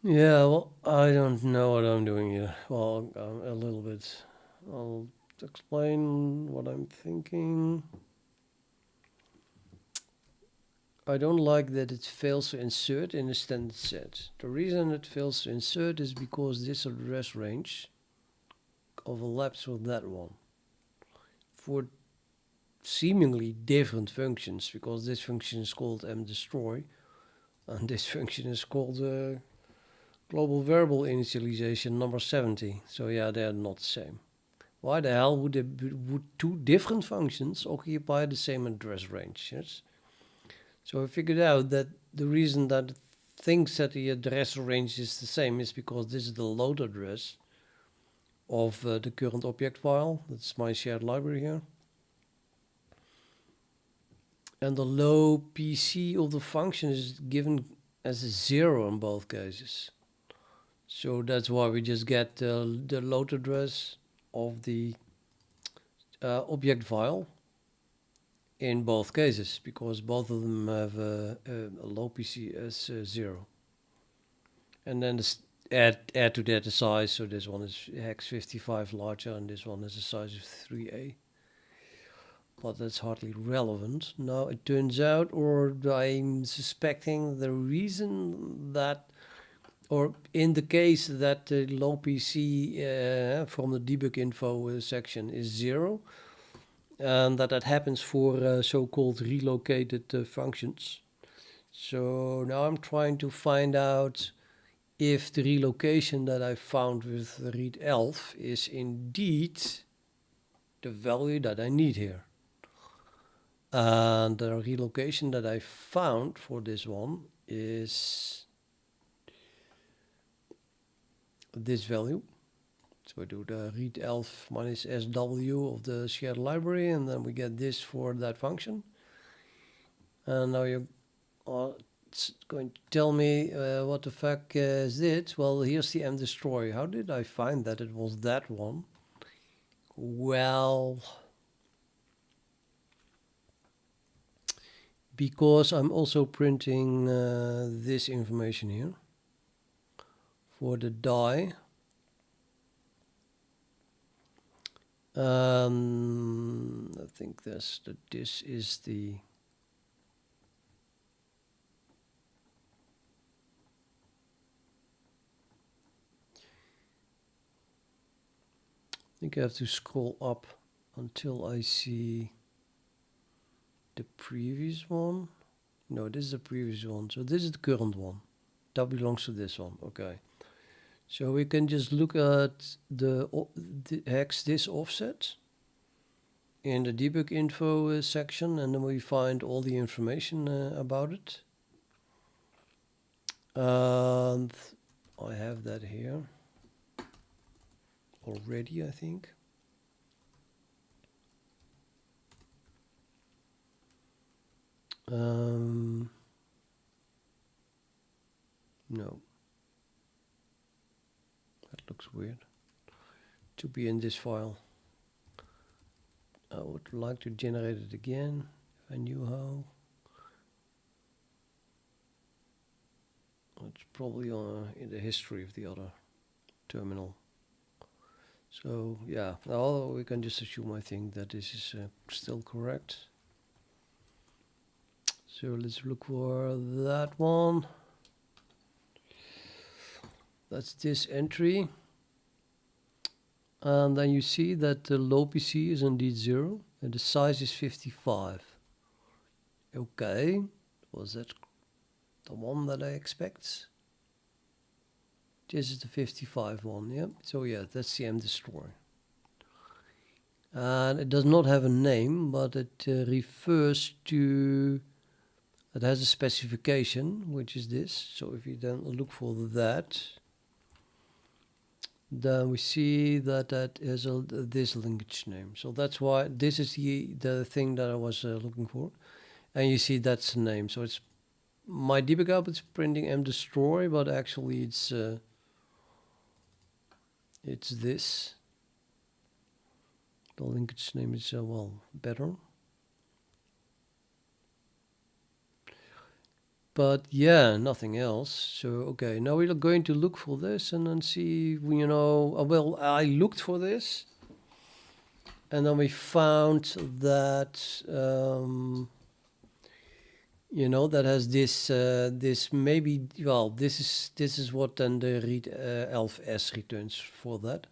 Speaker 1: Yeah, well, I don't know what I'm doing here. Well, a little bit. I'll explain what I'm thinking. I don't like that it fails to insert in the standard set. The reason it fails to insert is because this address range overlaps with that one for seemingly different functions, because this function is called mdestroy and this function is called global variable initialization number 70. So yeah, they're not the same. Why the hell would two different functions occupy the same address range? Yes? So I figured out that the reason that it thinks that the address range is the same is because this is the load address of the current object file. That's my shared library here. And the low PC of the function is given as a 0 in both cases. So that's why we just get the load address of the object file in both cases, because both of them have a low PC as 0. And then add to that the size, so this one is hex 55 larger and this one has a size of 3A. But that's hardly relevant. Now it turns out, or I'm suspecting, the reason that, or in the case that the low PC from the debug info section is 0, and that happens for so-called relocated functions. So now I'm trying to find out if the relocation that I found with the readelf is indeed the value that I need here. And the relocation that I found for this one is this value. So I do the readelf minus SW of the shared library, and then we get this for that function. And now it's going to tell me what the fuck is it. Well, here's the mdestroy. How did I find that it was that one? Well, because I'm also printing this information here for the die. I think this is the I think I have to scroll up until I see the previous one. No, this is the previous one. So this is the current one. That belongs to this one. Okay. So we can just look at the hex this offset in the debug info section, and then we find all the information about it. And I have that here already, I think. No. That looks weird. To be in this file. I would like to generate it again if I knew how. It's probably in the history of the other terminal. So yeah, now we can just assume, I think, that this is still correct. So let's look for that one. That's this entry. And then you see that the low PC is indeed 0 and the size is 55. Okay, was that the one that I expect? This is the 55 one, yeah. So yeah, that's the mdestroy. And it does not have a name, but it refers to, it has a specification, which is this. So if you then look for that, then we see that that is this linkage name. So that's why this is the thing that I was looking for. And you see that's the name. So it's my debug output is printing mdestroy, but actually it's this. The linkage name is well better. But yeah, nothing else. So okay, now we're going to look for this and then see, you know, well, I looked for this and then we found that you know, that has this this maybe, well, this is what then the readelf s returns for that.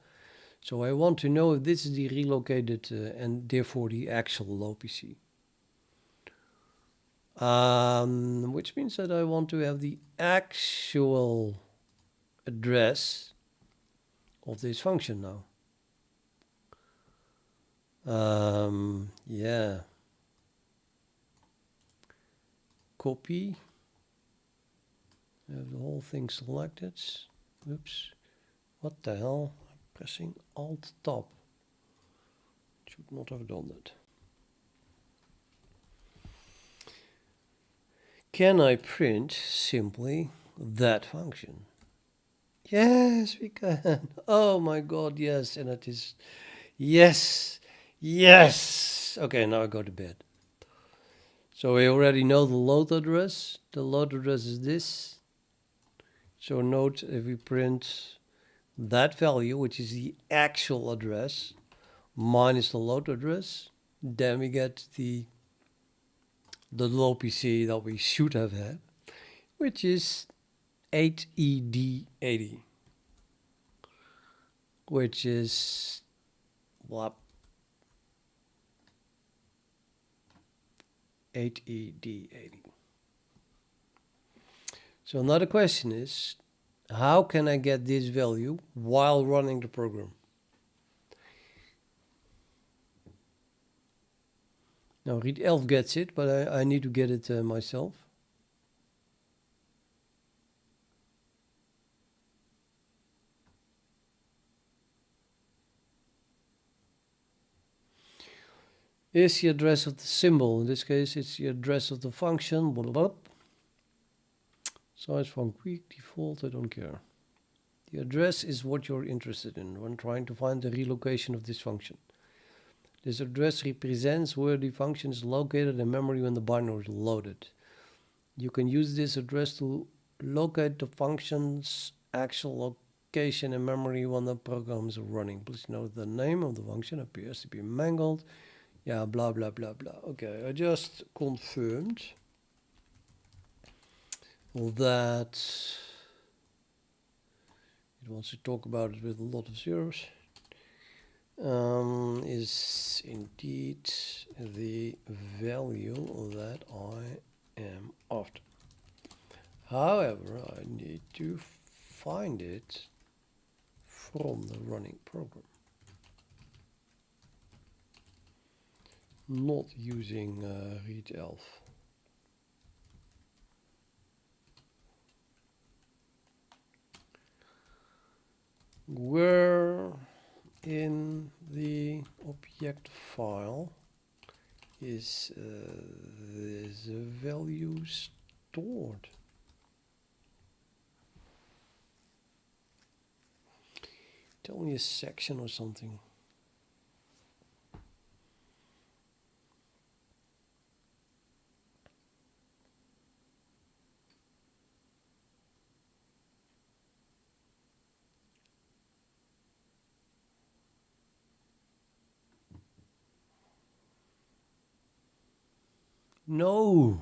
Speaker 1: So I want to know if this is the relocated and therefore the actual low PC. Which means that I want to have the actual address of this function now. Yeah. Copy. I have the whole thing selected. Oops. What the hell? I'm pressing Alt-Tab. Should not have done that. Can I print simply that function? Yes, we can. Oh my god, yes. And it is, yes, yes. Okay, now I go to bed. So we already know the load address. The load address is this. So note if we print that value, which is the actual address, minus the load address, then we get the low PC that we should have had, which is 8ED80, which is what? 8ED80. So another question is, how can I get this value while running the program? Now readelf gets it, but I need to get it myself. Is the address of the symbol. In this case, it's the address of the function. Blah, blah, blah. Size from quick default, I don't care. The address is what you're interested in when trying to find the relocation of this function. This address represents where the function is located in memory when the binary is loaded. You can use this address to locate the function's actual location in memory when the program is running. Please note the name of the function appears to be mangled. Yeah, blah, blah, blah, blah. Okay, I just confirmed that it wants to talk about it with a lot of zeros. Is indeed the value that I am after. However, I need to find it from the running program, not using readelf. Where in the object file is this value stored? Tell me a section or something. No.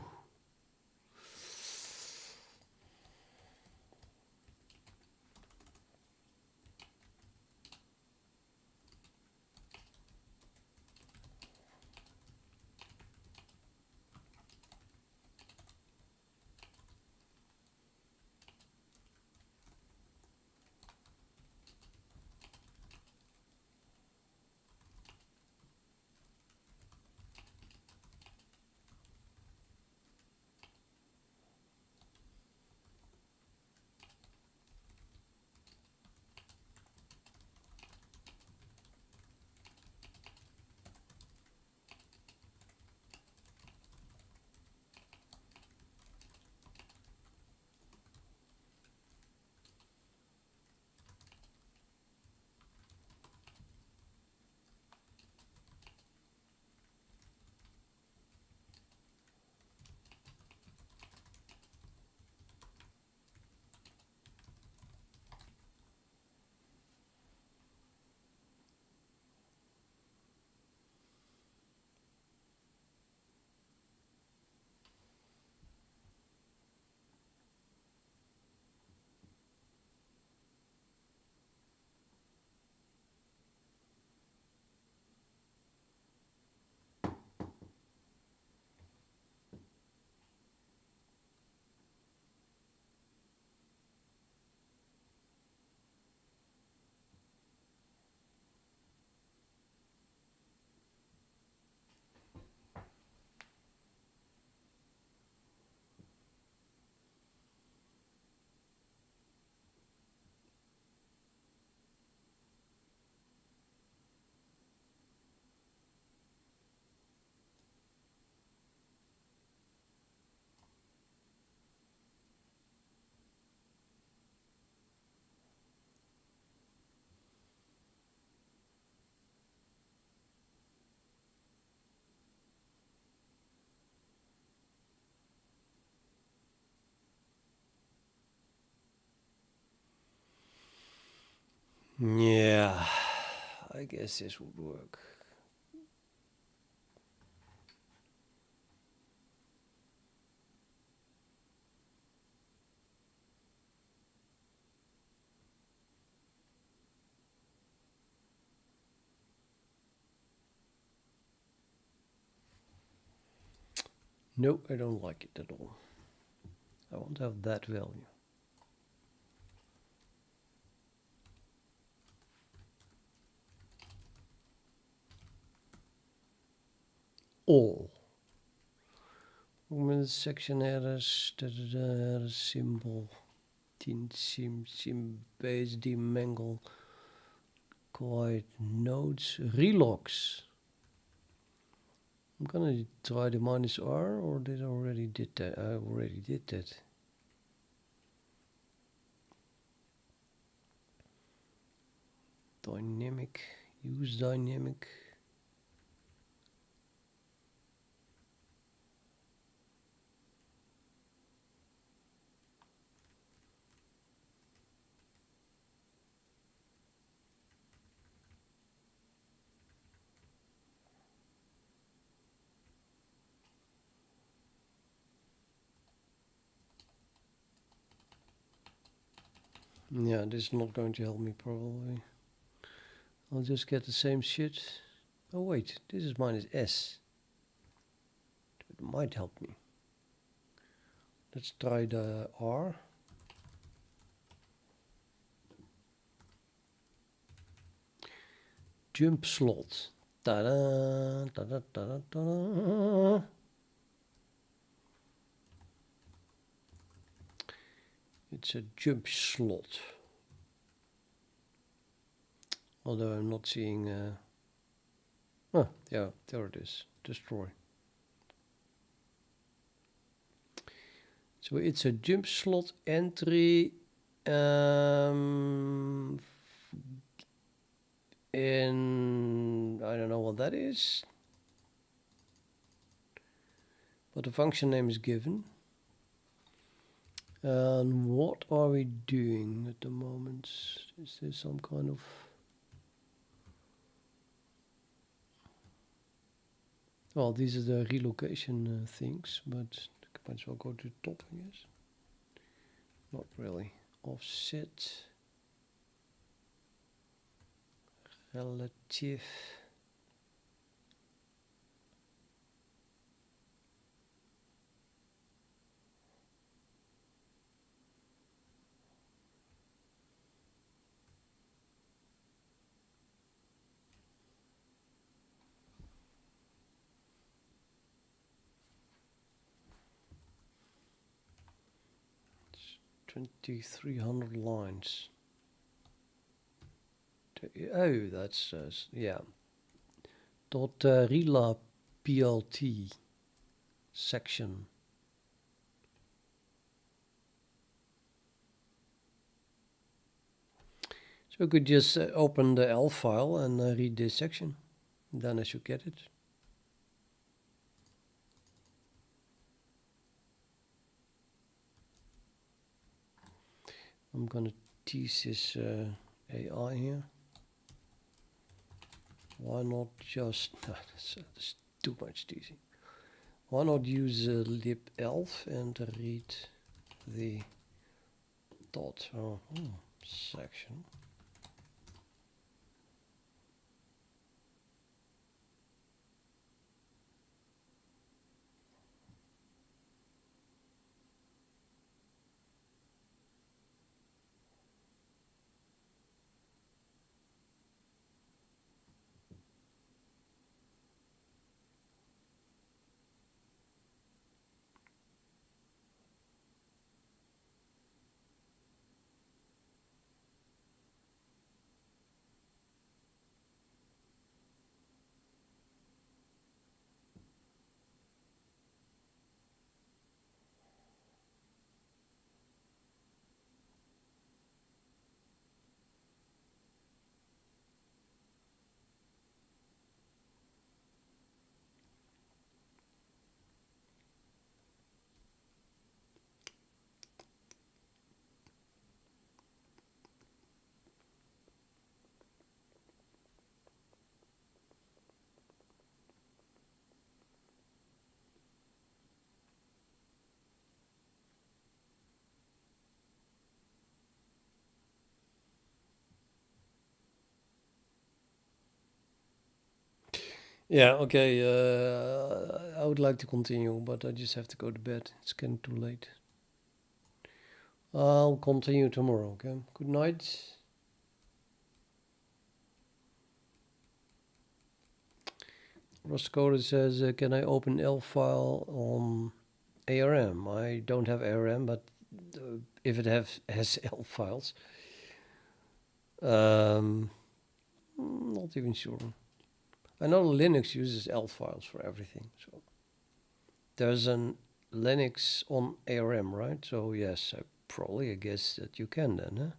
Speaker 1: Yeah, I guess this would work. No, I don't like it at all. I want to have that value. All. With section headers, header symbol, sim base demangle, quiet nodes, relogs. I'm gonna try the -r, or did I already did that? I already did that. Dynamic, use dynamic. Yeah, this is not going to help me probably. I'll just get the same shit. Oh wait, this is -s. It might help me. Let's try the R. Jump slot. Ta-da, ta-da, ta-da, ta-da. It's a jump slot. Although I'm not seeing... oh, yeah, there it is. Destroy. So it's a jump slot entry in... I don't know what that is. But the function name is given. And what are we doing at the moment? Is there some kind of... well, these are the relocation things, but I might as well go to the top, I guess. Not really. Offset. Relative. It's 2,300 lines. Oh, that's yeah. Dot rela plt section. So I could just open the L file and read this section. Then I should get it. I'm gonna tease this AI here. Why not just... that's too much teasing. Why not use libelf and read the dot section? Yeah, okay. I would like to continue, but I just have to go to bed. It's getting too late. I'll continue tomorrow, okay? Good night. Roscoda says, can I open L file on ARM? I don't have ARM, but if it has L files, not even sure. I know Linux uses L files for everything, so there's an Linux on ARM, right? So yes, I guess that you can then, huh?